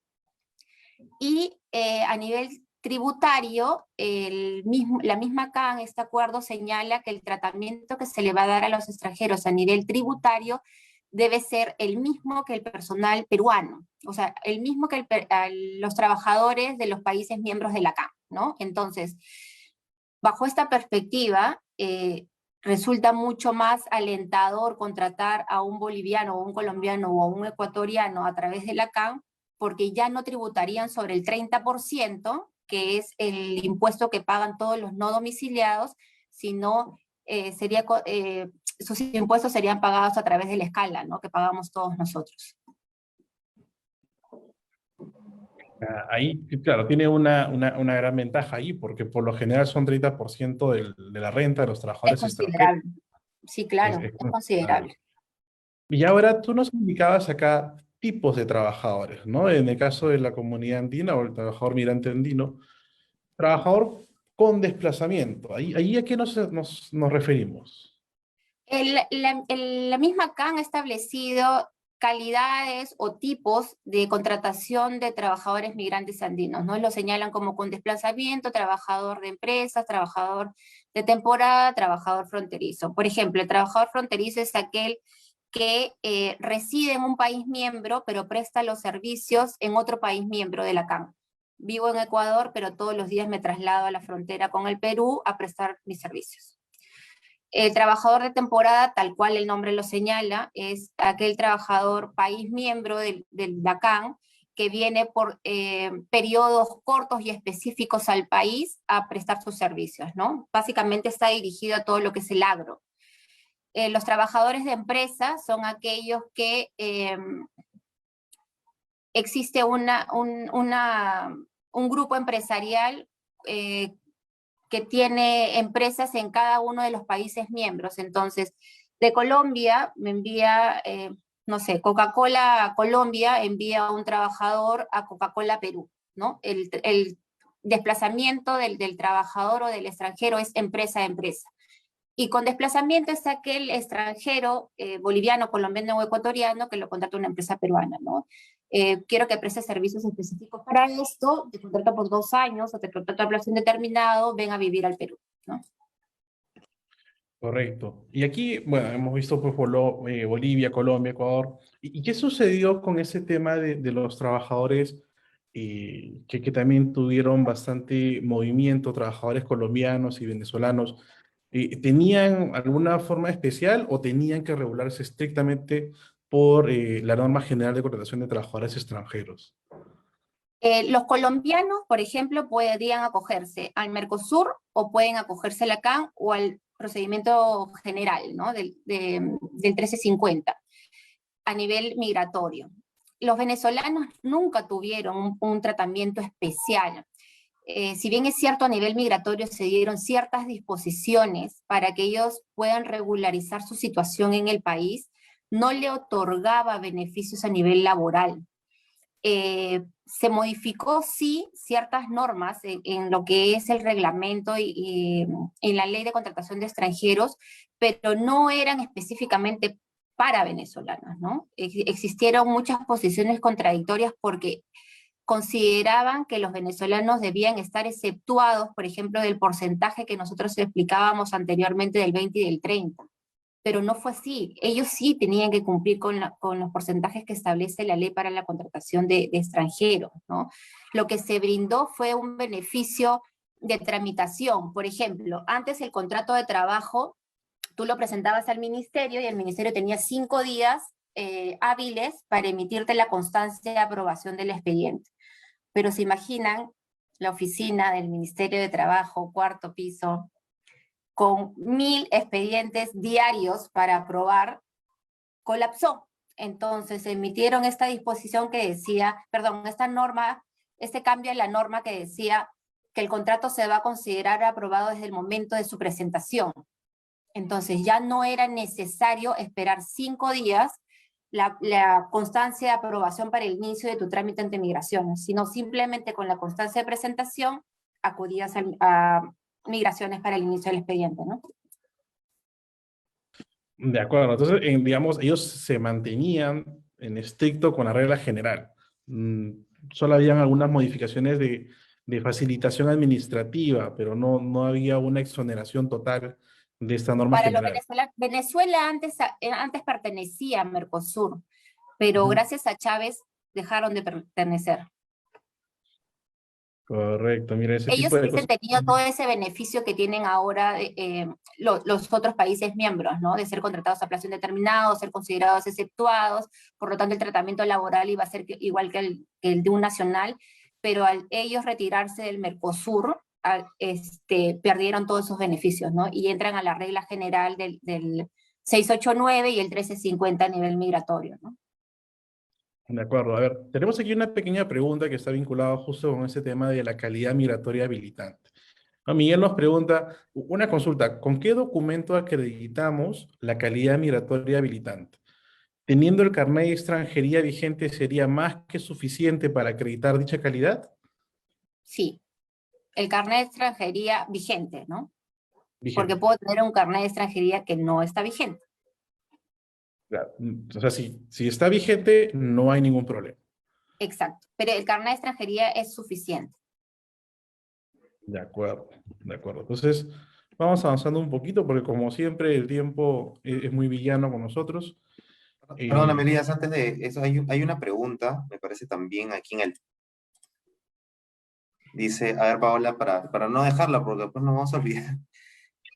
Y a nivel tributario, la misma CAN, este acuerdo señala que el tratamiento que se le va a dar a los extranjeros a nivel tributario debe ser el mismo que el personal peruano, o sea, el mismo que los trabajadores de los países miembros de la CAN, ¿no? Entonces, bajo esta perspectiva, resulta mucho más alentador contratar a un boliviano o un colombiano o a un ecuatoriano a través de la CAN, porque ya no tributarían sobre el 30%, que es el impuesto que pagan todos los no domiciliados, sino sus impuestos serían pagados a través de la escala, ¿no? Que pagamos todos nosotros. Ahí, claro, tiene una gran ventaja ahí, porque por lo general son 30% de la renta de los Es trabajadores extranjeros. considerable. Sí, claro, es Claro. considerable. Y ahora tú nos indicabas acá tipos de trabajadores, ¿no? En el caso de la comunidad andina o el trabajador migrante andino, trabajador con desplazamiento. ¿Ahí a qué nos referimos? La misma CAN ha establecido calidades o tipos de contratación de trabajadores migrantes andinos, ¿no? Lo señalan como con desplazamiento, trabajador de empresas, trabajador de temporada, trabajador fronterizo. Por ejemplo, el trabajador fronterizo es aquel que reside en un país miembro, pero presta los servicios en otro país miembro de la CAN. Vivo en Ecuador, pero todos los días me traslado a la frontera con el Perú a prestar mis servicios. El trabajador de temporada, tal cual el nombre lo señala, es aquel trabajador país miembro del DACAN que viene por periodos cortos y específicos al país a prestar sus servicios, ¿no? Básicamente está dirigido a todo lo que es el agro. Los trabajadores de empresa son aquellos que existe un grupo empresarial que tiene empresas en cada uno de los países miembros. Entonces, de Colombia me envía, no sé, Coca-Cola Colombia envía a un trabajador a Coca-Cola Perú, ¿no? El desplazamiento del trabajador o del extranjero es empresa a empresa. Y con desplazamiento es aquel extranjero, boliviano, colombiano o ecuatoriano, que lo contrata una empresa peruana, ¿no? Quiero que preste servicios específicos para esto, te contrato por 2 años o te contrato a plazo indeterminado, ven a vivir al Perú, ¿no? Correcto. Y aquí, bueno, hemos visto pues, Bolivia, Colombia, Ecuador. ¿Y qué sucedió con ese tema de los trabajadores que también tuvieron bastante movimiento, trabajadores colombianos y venezolanos? ¿Tenían alguna forma especial o tenían que regularse estrictamente por la norma general de contratación de trabajadores extranjeros? Los colombianos, por ejemplo, podrían acogerse al Mercosur o pueden acogerse a la CAN o al procedimiento general, ¿no? del 1350 a nivel migratorio. Los venezolanos nunca tuvieron un tratamiento especial. Si bien es cierto, a nivel migratorio se dieron ciertas disposiciones para que ellos puedan regularizar su situación en el país, no le otorgaba beneficios a nivel laboral. Se modificó, sí, ciertas normas en lo que es el reglamento y en la ley de contratación de extranjeros, pero no eran específicamente para venezolanos, ¿no? Existieron muchas posiciones contradictorias porque consideraban que los venezolanos debían estar exceptuados, por ejemplo, del porcentaje que nosotros explicábamos anteriormente del 20 y del 30. Pero no fue así. Ellos sí tenían que cumplir con los porcentajes que establece la ley para la contratación de extranjeros, ¿no? Lo que se brindó fue un beneficio de tramitación. Por ejemplo, antes el contrato de trabajo, tú lo presentabas al ministerio y el ministerio tenía 5 días hábiles para emitirte la constancia de aprobación del expediente. Pero se imaginan la oficina del Ministerio de Trabajo, 4º piso, con 1000 expedientes diarios para aprobar, colapsó. Entonces emitieron esta disposición que decía, perdón, esta norma, este cambio en la norma que decía que el contrato se va a considerar aprobado desde el momento de su presentación. Entonces ya no era necesario esperar 5 días la constancia de aprobación para el inicio de tu trámite ante migraciones, sino simplemente con la constancia de presentación acudías a migraciones para el inicio del expediente, ¿no? De acuerdo, entonces, digamos, ellos se mantenían en estricto con la regla general. Mm, Solo habían algunas modificaciones de facilitación administrativa, pero no había una exoneración total de esta norma Para los general. venezolanos, Venezuela antes pertenecía a Mercosur, pero Ujú. gracias a Chávez dejaron de pertenecer. Correcto, mira, ese Ellos tipo de hubiesen cosas. tenido todo ese beneficio que tienen ahora los otros países miembros, ¿no? De ser contratados a plazo indeterminado, ser considerados exceptuados, por lo tanto el tratamiento laboral iba a ser igual que el de un nacional, pero al ellos retirarse del Mercosur, perdieron todos esos beneficios, ¿no? Y entran a la regla general del 689 y el 1350 a nivel migratorio, ¿no? De acuerdo, a ver, tenemos aquí una pequeña pregunta que está vinculada justo con ese tema de la calidad migratoria habilitante. Miguel nos pregunta, una consulta, ¿con qué documento acreditamos la calidad migratoria habilitante? ¿Teniendo el carnet de extranjería vigente sería más que suficiente para acreditar dicha calidad? Sí, el carnet de extranjería vigente, ¿no? Porque Vigente. puedo tener un carnet de extranjería que no está vigente. Claro. O sea, si está vigente, no hay ningún problema. Exacto, pero el carnet de extranjería es suficiente. De acuerdo, de acuerdo. Entonces, vamos avanzando un poquito porque como siempre el tiempo es muy villano con nosotros. Perdóname, Eh, Elías, antes de eso hay una pregunta, me parece también aquí en el... Dice, a ver, Paola, para no dejarla, porque después nos vamos a olvidar.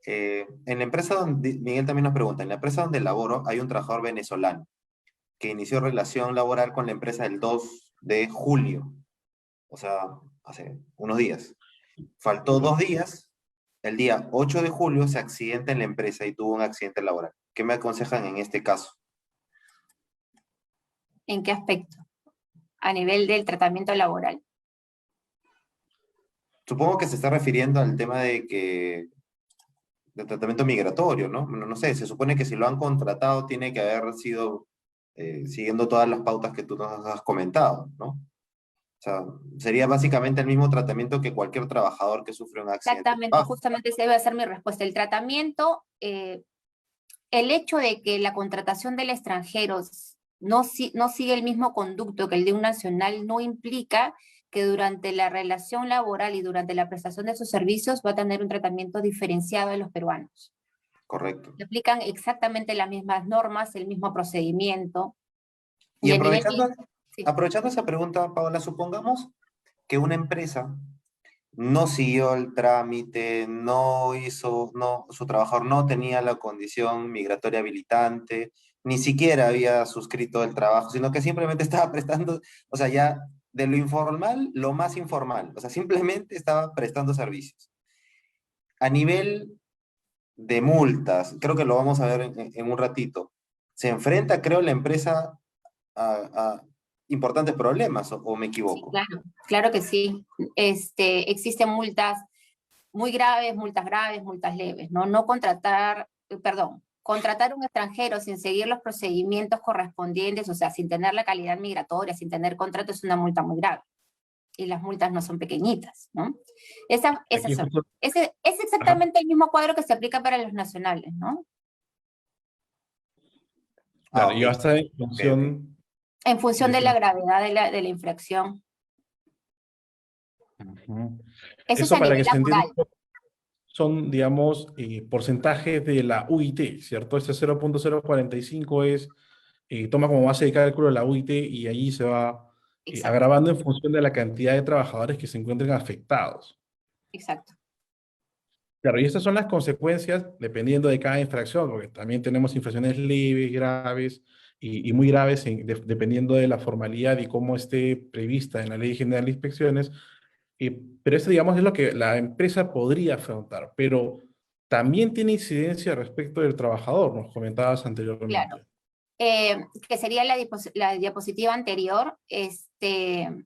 En la empresa donde, Miguel también nos pregunta, en la empresa donde laboro hay un trabajador venezolano que inició relación laboral con la empresa el 2 de julio, o sea, hace unos días. Faltó 2 días, el día 8 de julio se accidenta en la empresa y tuvo un accidente laboral. ¿Qué me aconsejan en este caso? ¿En qué aspecto? A nivel del tratamiento laboral. Supongo que se está refiriendo al tema de tratamiento migratorio, ¿no? No sé, se supone que si lo han contratado tiene que haber sido siguiendo todas las pautas que tú nos has comentado, ¿no? O sea, sería básicamente el mismo tratamiento que cualquier trabajador que sufre un accidente de Exactamente, trabajo. justamente esa debe ser mi respuesta. El tratamiento, el hecho de que la contratación del extranjero no sigue el mismo conducto que el de un nacional no implica que durante la relación laboral y durante la prestación de sus servicios va a tener un tratamiento diferenciado de los peruanos. Correcto. Se aplican exactamente las mismas normas, el mismo procedimiento. Y Y a nivel... Sí, aprovechando esa pregunta, Paola, supongamos que una empresa no siguió el trámite, no hizo, no, su trabajador no tenía la condición migratoria habilitante, ni siquiera había suscrito el trabajo, sino que simplemente estaba prestando, o sea, ya de lo informal, lo más informal, o sea, simplemente estaba prestando servicios. A nivel de multas, creo que lo vamos a ver en un ratito, se enfrenta, creo, la empresa a importantes problemas, o me sí, equivoco. claro, claro que sí. Existen multas muy graves, multas leves, ¿no? No contratar, perdón, contratar un extranjero sin seguir los procedimientos correspondientes, o sea, sin tener la calidad migratoria, sin tener contrato, es una multa muy grave. Y las multas no son pequeñitas, ¿no? Esas aquí son. justo, Ese es ajá, exactamente el mismo cuadro que se aplica para los nacionales, ¿no? Ah, claro, ok, y va a estar en ok, ok. función En función de de la su... gravedad de la infracción. Ujú. Eso es Eso a para nivel que se entienda laboral. un poco, son, digamos, porcentajes de la UIT, ¿cierto? Este 0.045 es, toma como base de cálculo la UIT y allí se va Exacto, agravando en función de la cantidad de trabajadores que se encuentren afectados. exacto. Claro, y estas son las consecuencias dependiendo de cada infracción, porque también tenemos infracciones leves, graves y muy graves dependiendo de la formalidad y cómo esté prevista en la Ley General de Inspecciones. Pero esto, digamos, es lo que la empresa podría afrontar, pero también tiene incidencia respecto del trabajador, nos comentabas Claro. anteriormente. Que sería la diapositiva anterior, el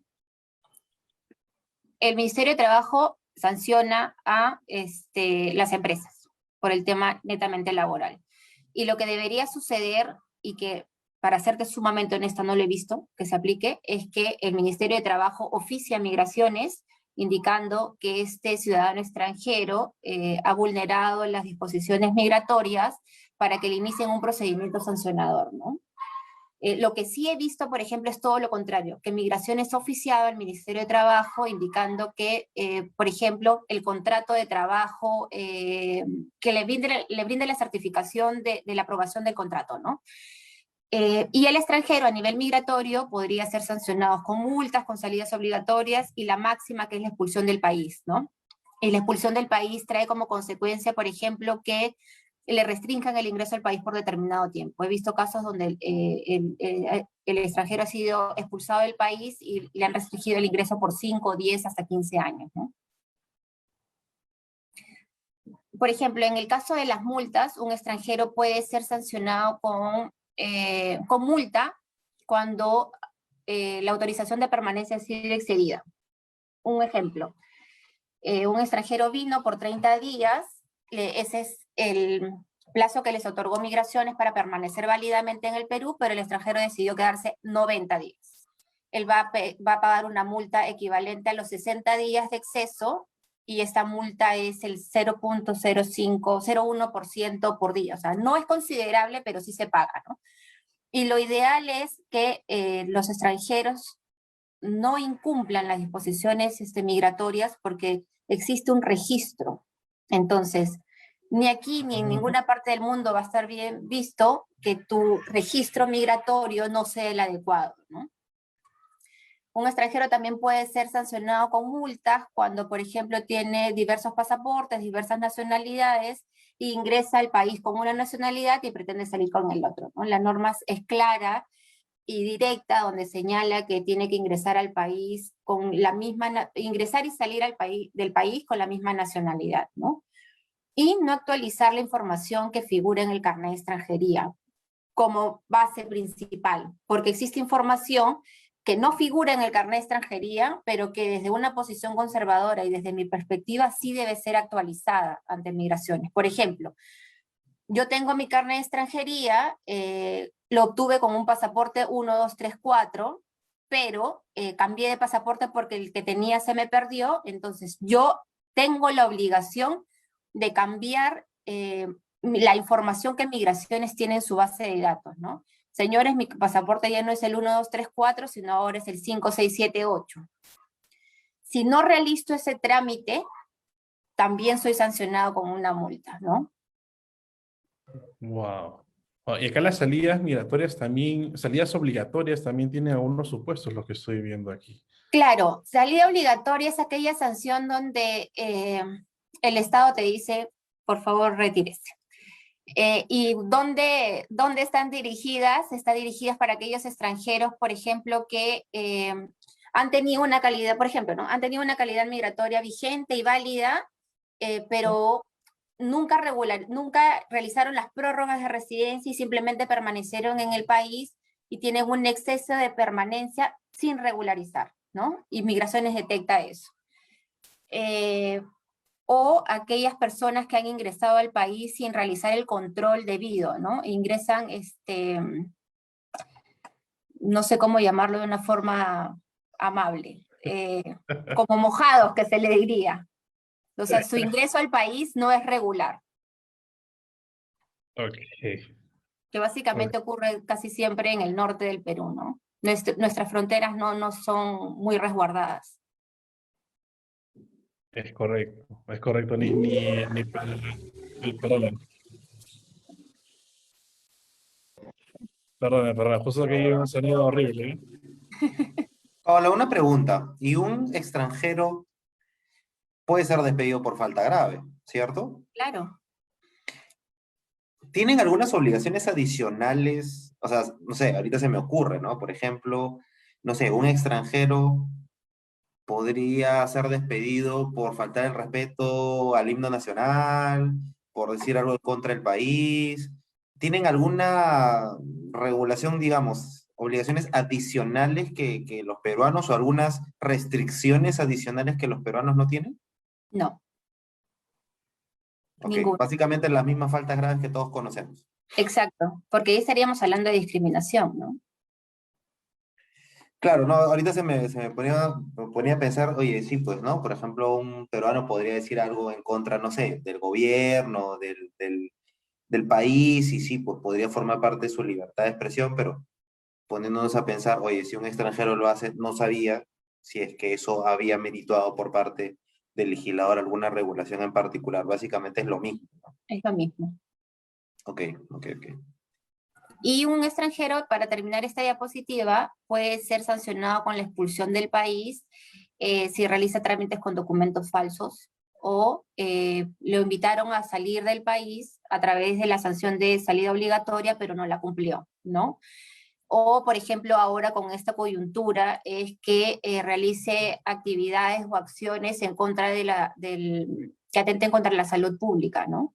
Ministerio de Trabajo sanciona a las empresas por el tema netamente laboral. Y lo que debería suceder, y que para serte sumamente honesta no lo he visto que se aplique, es que el Ministerio de Trabajo oficia migraciones indicando que este ciudadano extranjero ha vulnerado las disposiciones migratorias para que le inicien un procedimiento sancionador, ¿no? Lo que sí he visto, por ejemplo, es todo lo contrario, que Migraciones ha oficiado al Ministerio de Trabajo indicando que, por ejemplo, el contrato de trabajo, que le brinde la certificación de la aprobación del contrato, ¿no? Y el extranjero a nivel migratorio podría ser sancionado con multas, con salidas obligatorias y la máxima que es la expulsión del país, ¿no? Y la expulsión del país trae como consecuencia, por ejemplo, que le restrinjan el ingreso al país por determinado tiempo. He visto casos donde el extranjero ha sido expulsado del país y le han restringido el ingreso por 5, 10, hasta 15 años, ¿no? Por ejemplo, en el caso de las multas, un extranjero puede ser sancionado con multa cuando la autorización de permanencia ha sido excedida. Un ejemplo, un extranjero vino por 30 días, ese es el plazo que les otorgó Migraciones para permanecer válidamente en el Perú, pero el extranjero decidió quedarse 90 días. Él va a pagar una multa equivalente a los 60 días de exceso, y esta multa es el 0.0501% por día. O sea, no es considerable, pero sí se paga, ¿no? Y lo ideal es que los extranjeros no incumplan las disposiciones migratorias, porque existe un registro. Entonces, ni aquí ni en ninguna parte del mundo va a estar bien visto que tu registro migratorio no sea el adecuado, ¿no? Un extranjero también puede ser sancionado con multas cuando, por ejemplo, tiene diversos pasaportes, diversas nacionalidades, e ingresa al país con una nacionalidad y pretende salir con el otro, ¿no? La norma es clara y directa, donde señala que tiene que ingresar al país con la misma, ingresar y salir del país con la misma nacionalidad, ¿no? Y no actualizar la información que figura en el carnet de extranjería como base principal, porque existe información que no figura en el carnet de extranjería, pero que desde una posición conservadora y desde mi perspectiva sí debe ser actualizada ante migraciones. Por ejemplo, yo tengo mi carnet de extranjería, lo obtuve con un pasaporte 1, 2, 3, 4, pero cambié de pasaporte porque el que tenía se me perdió, entonces yo tengo la obligación de cambiar la información que Migraciones tiene en su base de datos, ¿no? Señores, mi pasaporte ya no es el 1, 2, 3, 4, sino ahora es el 5, 6, 7, 8. Si no realizo ese trámite, también soy sancionado con una multa, ¿no? Wow. Y acá las salidas migratorias también, salidas obligatorias también tienen algunos supuestos, lo que estoy viendo aquí. Claro, salida obligatoria es aquella sanción donde el Estado te dice, por favor, retírese. ¿Y dónde están dirigidas? Están dirigidas para aquellos extranjeros, por ejemplo, que han tenido una calidad, por ejemplo, ¿no? Han tenido una calidad migratoria vigente y válida, pero nunca realizaron las prórrogas de residencia y simplemente permanecieron en el país y tienen un exceso de permanencia sin regularizar, ¿no? Y Migraciones detecta eso. O aquellas personas que han ingresado al país sin realizar el control debido, ¿no? Ingresan, no sé cómo llamarlo de una forma amable, como mojados, que se le diría. O sea, su ingreso al país no es regular, Ok. que básicamente ocurre casi siempre en el norte del Perú, ¿no? Nuestras fronteras no son muy resguardadas. Es correcto, perdón, perdón, justo que hay un sonido horrible, ¿eh? Ahora, una pregunta. ¿Y un extranjero puede ser despedido por falta grave, cierto? Claro. ¿Tienen algunas obligaciones adicionales? O sea, no sé, ahorita se me ocurre, ¿no? Por ejemplo, no sé, un extranjero podría ser despedido por faltar el respeto al himno nacional, por decir algo contra el país. ¿Tienen alguna regulación, digamos, obligaciones adicionales que los peruanos o algunas restricciones adicionales que los peruanos no tienen? No, Ok, ninguna. básicamente las mismas faltas graves que todos conocemos. Exacto, porque ahí estaríamos hablando de discriminación, ¿no? Claro, no, ahorita me ponía a pensar, oye, sí, pues, ¿no? Por ejemplo, un peruano podría decir algo en contra, no sé, del gobierno, del país, y sí, pues podría formar parte de su libertad de expresión, pero poniéndonos a pensar, oye, si un extranjero lo hace, no sabía si es que eso había merituado por parte del legislador alguna regulación en particular. Básicamente es lo mismo, ¿no? Es lo mismo. Ok, ok, ok. Y un extranjero, para terminar esta diapositiva, puede ser sancionado con la expulsión del país si realiza trámites con documentos falsos o lo invitaron a salir del país a través de la sanción de salida obligatoria, pero no la cumplió, ¿no? O, por ejemplo, ahora con esta coyuntura, es que realice actividades o acciones en contra de que atenten contra la salud pública, ¿no?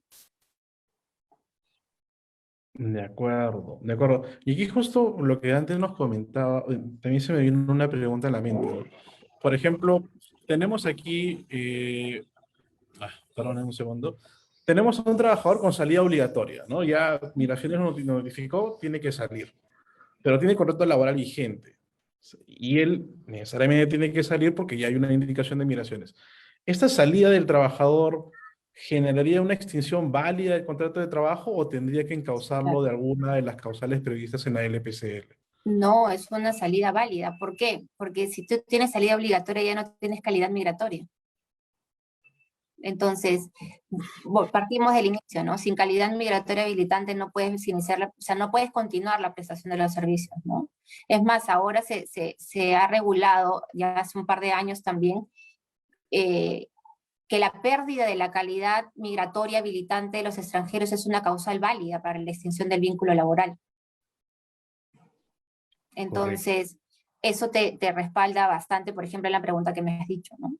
De acuerdo, de acuerdo. Y aquí justo lo que antes nos comentaba, también se me vino una pregunta a la mente, ¿no? Por ejemplo, tenemos aquí, perdón un segundo, tenemos a un trabajador con salida obligatoria, ¿no? Ya Migraciones notificó, tiene que salir, pero tiene contrato laboral vigente. Y él necesariamente tiene que salir porque ya hay una indicación de Migraciones. ¿Esta salida del trabajador generaría una extinción válida del contrato de trabajo o tendría que encauzarlo de alguna de las causales previstas en la LPCL? No, es una salida válida. ¿Por qué? Porque si tú tienes salida obligatoria ya no tienes calidad migratoria. Entonces, partimos del inicio, ¿no? Sin calidad migratoria habilitante no puedes iniciar, o sea, no puedes continuar la prestación de los servicios, ¿no? Es más, ahora se ha regulado, ya hace un par de años también, que la pérdida de la calidad migratoria habilitante de los extranjeros es una causal válida para la extinción del vínculo laboral. Correcto, Entonces, eso te respalda bastante, por ejemplo, en la pregunta que me has dicho, ¿no?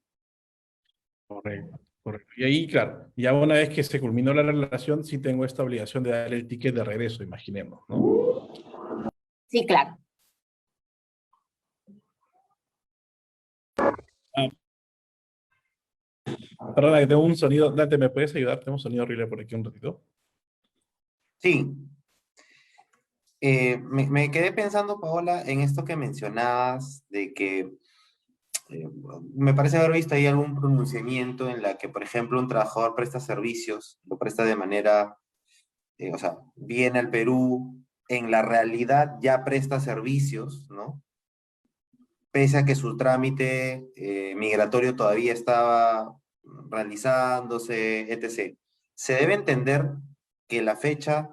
correcto, correcto. Y ahí, claro, ya una vez que se culminó la relación, sí tengo esta obligación de darle el ticket de regreso, imaginemos, ¿no? Sí, claro. Ah, perdona, que tengo un sonido. Dante, ¿me puedes ayudar? Tengo un sonido horrible por aquí un ratito. Sí, me quedé pensando, Paola, en esto que mencionabas de que eh, me parece haber visto ahí algún pronunciamiento en la que, por ejemplo, un trabajador presta servicios, lo presta de manera, o sea, viene al Perú, en la realidad ya presta servicios, ¿no? Pese a que su trámite migratorio todavía estaba realizándose, etc. Se debe entender que la fecha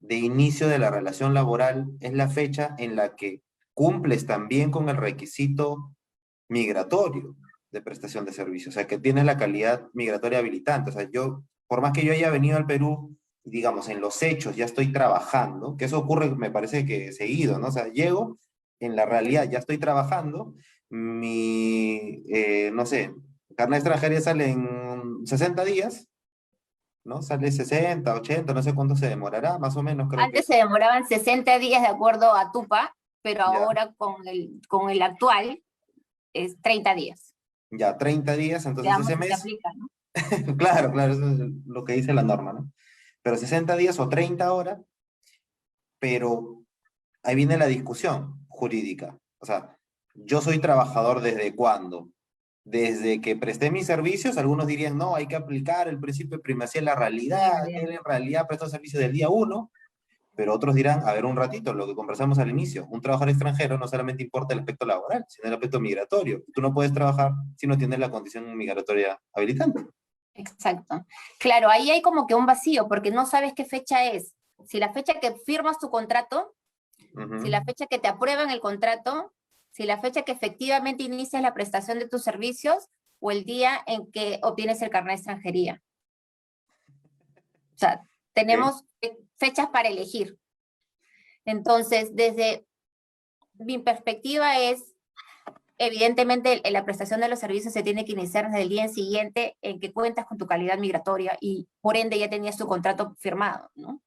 de inicio de la relación laboral es la fecha en la que cumples también con el requisito migratorio de prestación de servicios, o sea, que tienes la calidad migratoria habilitante. O sea, yo, por más que yo haya venido al Perú, y digamos, en los hechos ya estoy trabajando, que eso ocurre, me parece que seguido, ¿no? O sea, llego, en la realidad ya estoy trabajando, no sé, carnet de extranjería sale en 60 días, ¿no? Sale 60, 80, no sé cuánto se demorará, más o menos creo que Antes es. se demoraban 60 días de acuerdo a TUPA, pero Ya, ahora con el actual es 30 días. 30 días, entonces Veamos ese si se mes, aplica, ¿no? claro, claro, eso es lo que dice la norma, ¿no? Pero 60 días o 30 horas, pero ahí viene la discusión jurídica. O sea, yo soy trabajador desde cuándo. Desde que presté mis servicios, algunos dirían, no, hay que aplicar el principio de primacía en la realidad, Legalidad. él en realidad prestó servicios del día uno, pero otros dirán, a ver un ratito, lo que conversamos al inicio, un trabajador extranjero no solamente importa el aspecto laboral, sino el aspecto migratorio. Tú no puedes trabajar si no tienes la condición migratoria habilitante. Exacto. Claro, ahí hay como que un vacío, porque no sabes qué fecha es. Si la fecha que firmas tu contrato, si Ujú. la fecha que te aprueban el contrato, si la fecha que efectivamente inicias la prestación de tus servicios o el día en que obtienes el carnet de extranjería. O sea, Ok. tenemos fechas para elegir. Entonces, desde mi perspectiva es, evidentemente, la prestación de los servicios se tiene que iniciar desde el día siguiente en que cuentas con tu calidad migratoria y por ende ya tenías tu contrato firmado, ¿no?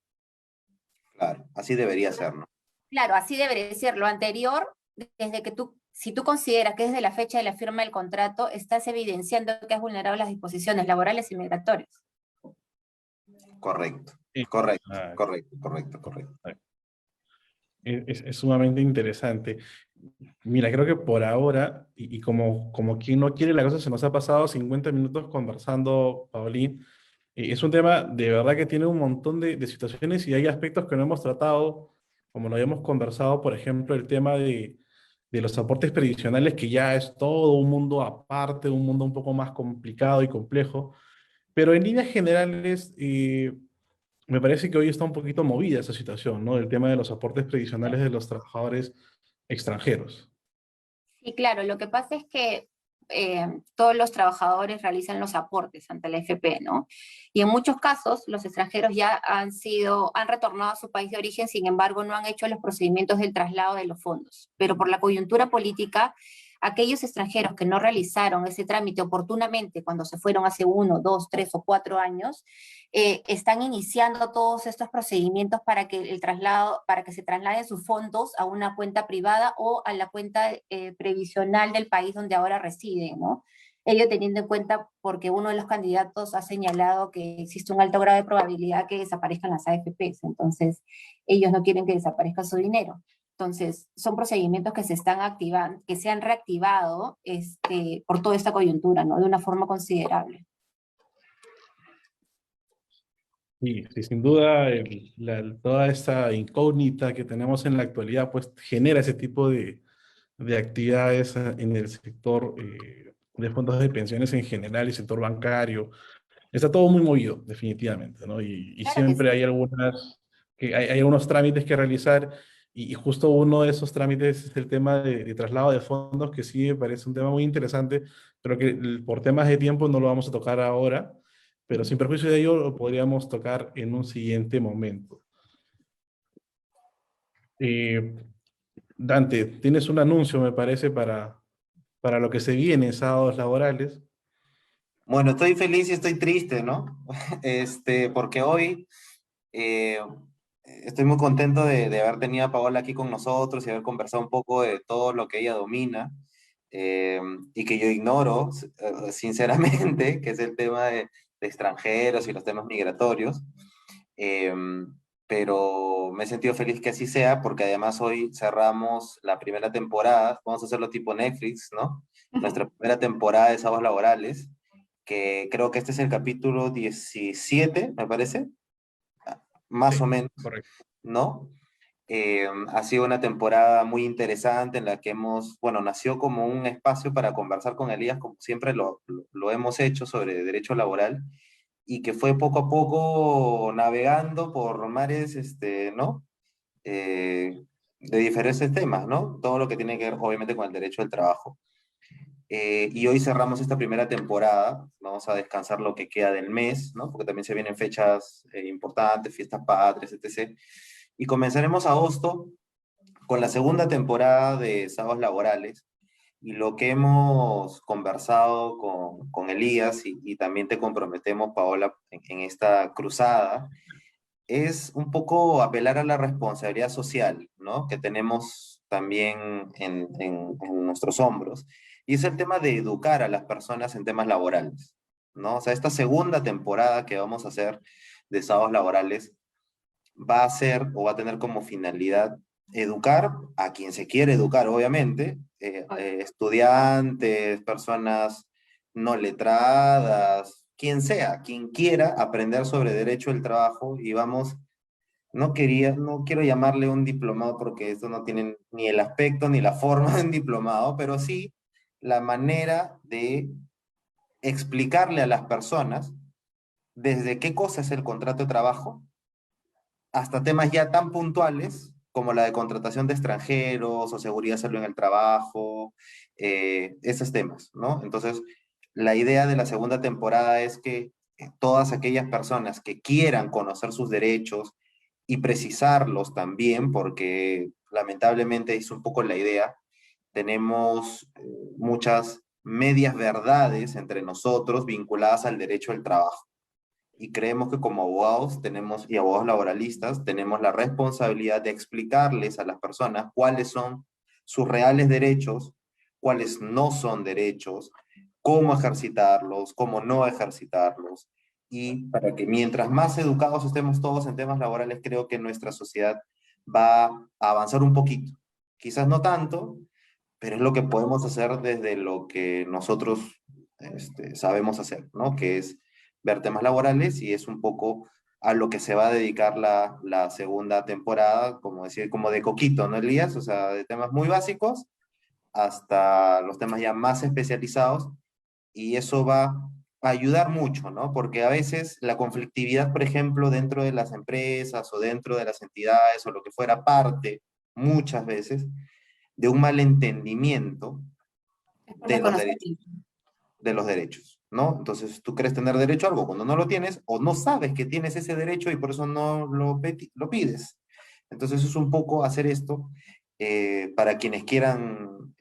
Claro, así debería ser, ¿no? Claro, así debería ser. Lo anterior, desde que si tú consideras que desde la fecha de la firma del contrato, estás evidenciando que has vulnerado las disposiciones laborales y migratorias. Correcto, Sí. correcto, Ah, correcto, correcto, correcto. es sumamente interesante. Mira, creo que por ahora, y como quien no quiere la cosa, se nos ha pasado 50 minutos conversando, Paulín. Es un tema de verdad que tiene un montón de situaciones y hay aspectos que no hemos tratado, como lo habíamos conversado, por ejemplo, el tema de los aportes previsionales, que ya es todo un mundo aparte, un mundo un poco más complicado y complejo. Pero en líneas generales, me parece que hoy está un poquito movida esa situación, ¿no? El tema de los aportes previsionales de los trabajadores extranjeros. Y claro, lo que pasa es que todos los trabajadores realizan los aportes ante la AFP, ¿no? Y en muchos casos los extranjeros ya han retornado a su país de origen, sin embargo no han hecho los procedimientos del traslado de los fondos. Pero por la coyuntura política, aquellos extranjeros que no realizaron ese trámite oportunamente cuando se fueron hace 1, 2, 3 o 4 años, están iniciando todos estos procedimientos para que para que se trasladen sus fondos a una cuenta privada o a la cuenta previsional del país donde ahora residen, ¿no? Ello teniendo en cuenta porque uno de los candidatos ha señalado que existe un alto grado de probabilidad que desaparezcan las AFPs, entonces ellos no quieren que desaparezca su dinero. Entonces, son procedimientos que se están activando, que se han reactivado por toda esta coyuntura, ¿no? De una forma considerable. Y sí, sin duda, toda esta incógnita que tenemos en la actualidad, pues genera ese tipo de actividades en el sector de fondos de pensiones en general y sector bancario. Está todo muy movido, definitivamente, ¿no? Y Claro que siempre sí. hay hay algunos trámites que realizar y justo uno de esos trámites es el tema de traslado de fondos, que sí me parece un tema muy interesante, pero que por temas de tiempo no lo vamos a tocar ahora, pero sin perjuicio de ello lo podríamos tocar en un siguiente momento. Eh, Dante, tienes un anuncio, me parece, para lo que se viene, sábados laborales. Bueno, estoy feliz y estoy triste, ¿no? Porque hoy eh, estoy muy contento de haber tenido a Paola aquí con nosotros y haber conversado un poco de todo lo que ella domina eh, y que yo ignoro, sinceramente, que es el tema de extranjeros y los temas migratorios. Eh, pero me he sentido feliz que así sea, porque además hoy cerramos la primera temporada, vamos a hacerlo tipo Netflix, ¿no? Nuestra primera temporada de Sábados Laborales, que creo que este es el capítulo 17, me parece, más Sí, o menos, correcto. ¿no? Ha sido una temporada muy interesante en la que bueno, nació como un espacio para conversar con Elías, como siempre lo hemos hecho sobre derecho laboral, y que fue poco a poco navegando por mares, ¿no? De diferentes temas, ¿no? Todo lo que tiene que ver, obviamente, con el derecho del trabajo. Y hoy cerramos esta primera temporada, vamos a descansar lo que queda del mes, ¿no? Porque también se vienen fechas importantes, fiestas patrias, etc. Y comenzaremos agosto con la segunda temporada de Sábados Laborales, y lo que hemos conversado con Elías y también te comprometemos, Paola, en esta cruzada, es un poco apelar a la responsabilidad social, ¿no? Que tenemos también en nuestros hombros. Y es el tema de educar a las personas en temas laborales, ¿no? O sea, esta segunda temporada que vamos a hacer de sábados laborales va a ser o va a tener como finalidad educar a quien se quiere educar, obviamente, estudiantes, personas no letradas, quien sea, quien quiera aprender sobre derecho del trabajo, y vamos, no quiero llamarle un diplomado porque esto no tiene ni el aspecto ni la forma de un diplomado, pero sí la manera de explicarle a las personas desde qué cosa es el contrato de trabajo hasta temas ya tan puntuales como la de contratación de extranjeros o seguridad salud en el trabajo, esos temas, ¿no? Entonces, la idea de la segunda temporada es que todas aquellas personas que quieran conocer sus derechos y precisarlos también, porque lamentablemente es un poco la idea, tenemos muchas medias verdades entre nosotros vinculadas al derecho al trabajo, y creemos que como abogados tenemos, y abogados laboralistas, tenemos la responsabilidad de explicarles a las personas cuáles son sus reales derechos, cuáles no son derechos, cómo ejercitarlos, cómo no ejercitarlos, y para que mientras más educados estemos todos en temas laborales, creo que nuestra sociedad va a avanzar un poquito. Quizás no tanto, pero es lo que podemos hacer desde lo que nosotros sabemos hacer, ¿no? Que es ver temas laborales, y es un poco a lo que se va a dedicar la segunda temporada, como decir, como de coquito, ¿no, Elías? O sea, de temas muy básicos hasta los temas ya más especializados, y eso va ayudar mucho, ¿no? Porque a veces la conflictividad, por ejemplo, dentro de las empresas o dentro de las entidades o lo que fuera, parte muchas veces de un malentendimiento Es por de los derechos, desconocimiento. ¿no? Entonces tú crees tener derecho a algo cuando no lo tienes o no sabes que tienes ese derecho y por eso no lo pides. Entonces es un poco hacer esto para quienes quieran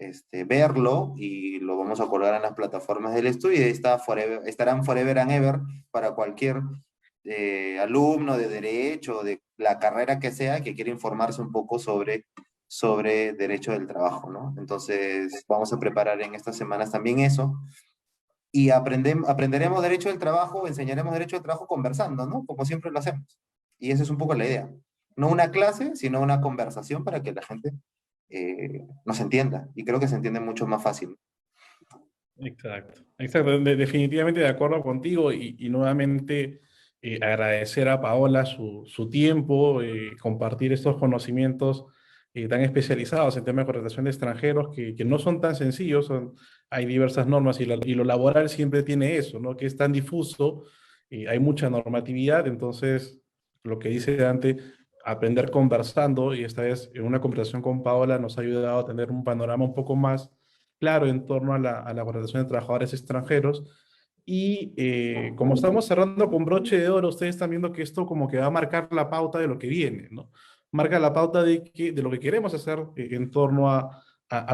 verlo y lo vamos a colgar en las plataformas del estudio y estarán forever and ever para cualquier alumno de derecho, de la carrera que sea, que quiera informarse un poco sobre derecho del trabajo, ¿no? Entonces vamos a preparar en estas semanas también eso y aprenderemos derecho del trabajo, enseñaremos derecho del trabajo conversando, ¿no? Como siempre lo hacemos. Y esa es un poco la idea. No una clase, sino una conversación para que la gente nos entienda. Y creo que se entiende mucho más fácil. Exacto, exacto. Definitivamente de acuerdo contigo y nuevamente agradecer a Paola su tiempo, compartir estos conocimientos tan especializados en temas de contratación de extranjeros que no son tan sencillos, hay diversas normas y lo laboral siempre tiene eso, ¿no? Que es tan difuso, hay mucha normatividad, entonces lo que dice Dante, aprender conversando y esta vez en una conversación con Paola nos ha ayudado a tener un panorama un poco más claro en torno a la contratación de trabajadores extranjeros. Y como estamos cerrando con broche de oro, ustedes están viendo que esto como que va a marcar la pauta de lo que viene, ¿no? Marca la pauta de lo que queremos hacer en torno a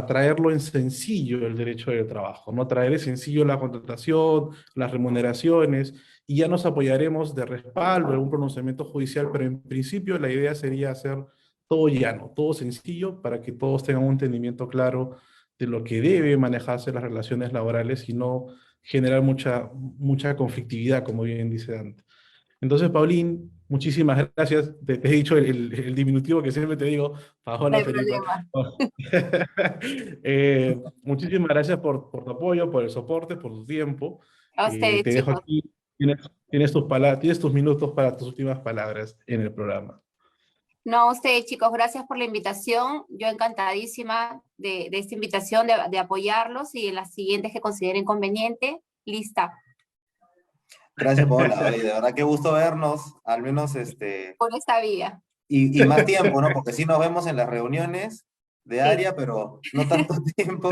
traerlo en sencillo el derecho del trabajo, ¿no? Traer en sencillo la contratación, las remuneraciones, y ya nos apoyaremos de respaldo en un pronunciamiento judicial, pero en principio la idea sería hacer todo llano, todo sencillo, para que todos tengan un entendimiento claro de lo que debe manejarse las relaciones laborales y no generar mucha conflictividad, como bien dice Dante. Entonces, Paulín, muchísimas gracias. Te he dicho el diminutivo que siempre te digo, No Paola hay Felipa. problema. Muchísimas gracias por tu apoyo, por el soporte, por tu tiempo. A ustedes, Te dejo chicos. aquí, tienes tus minutos para tus últimas palabras en el programa. No, a ustedes, chicos, gracias por la invitación. Yo encantadísima de esta invitación, de apoyarlos y en las siguientes que consideren conveniente, lista. Gracias, Paola. Oye, de verdad qué gusto vernos, al menos Por esta vía. y más tiempo, ¿no? Porque sí nos vemos en las reuniones de Sí, área, pero no tanto tiempo.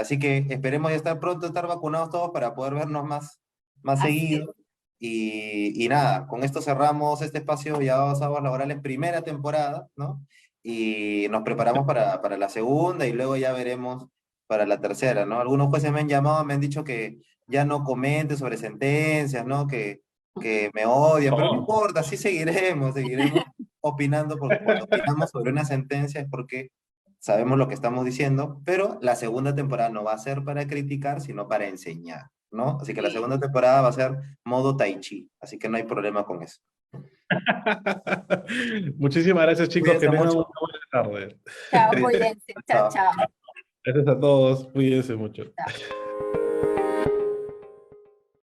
Así que esperemos ya estar pronto, estar vacunados todos para poder vernos más así es. seguido. Y nada, con esto cerramos este espacio Llamados Aguas Laborales primera temporada, ¿no? Y nos preparamos para la segunda y luego ya veremos para la tercera, ¿no? Algunos jueces me han llamado, me han dicho que ya no comente sobre sentencias, ¿no? Que me odian, pero no No. importa, así seguiremos opinando, porque cuando opinamos sobre una sentencia es porque sabemos lo que estamos diciendo, pero la segunda temporada no va a ser para criticar, sino para enseñar, ¿no? Así que la Sí. segunda temporada va a ser modo Tai Chi, así que no hay problema con eso. Muchísimas gracias, chicos. Que Cuídense tengan una mucho. buena tarde. Chao, cuídense. Chao, Chao. chao. Gracias a todos. Cuídense mucho. Chao.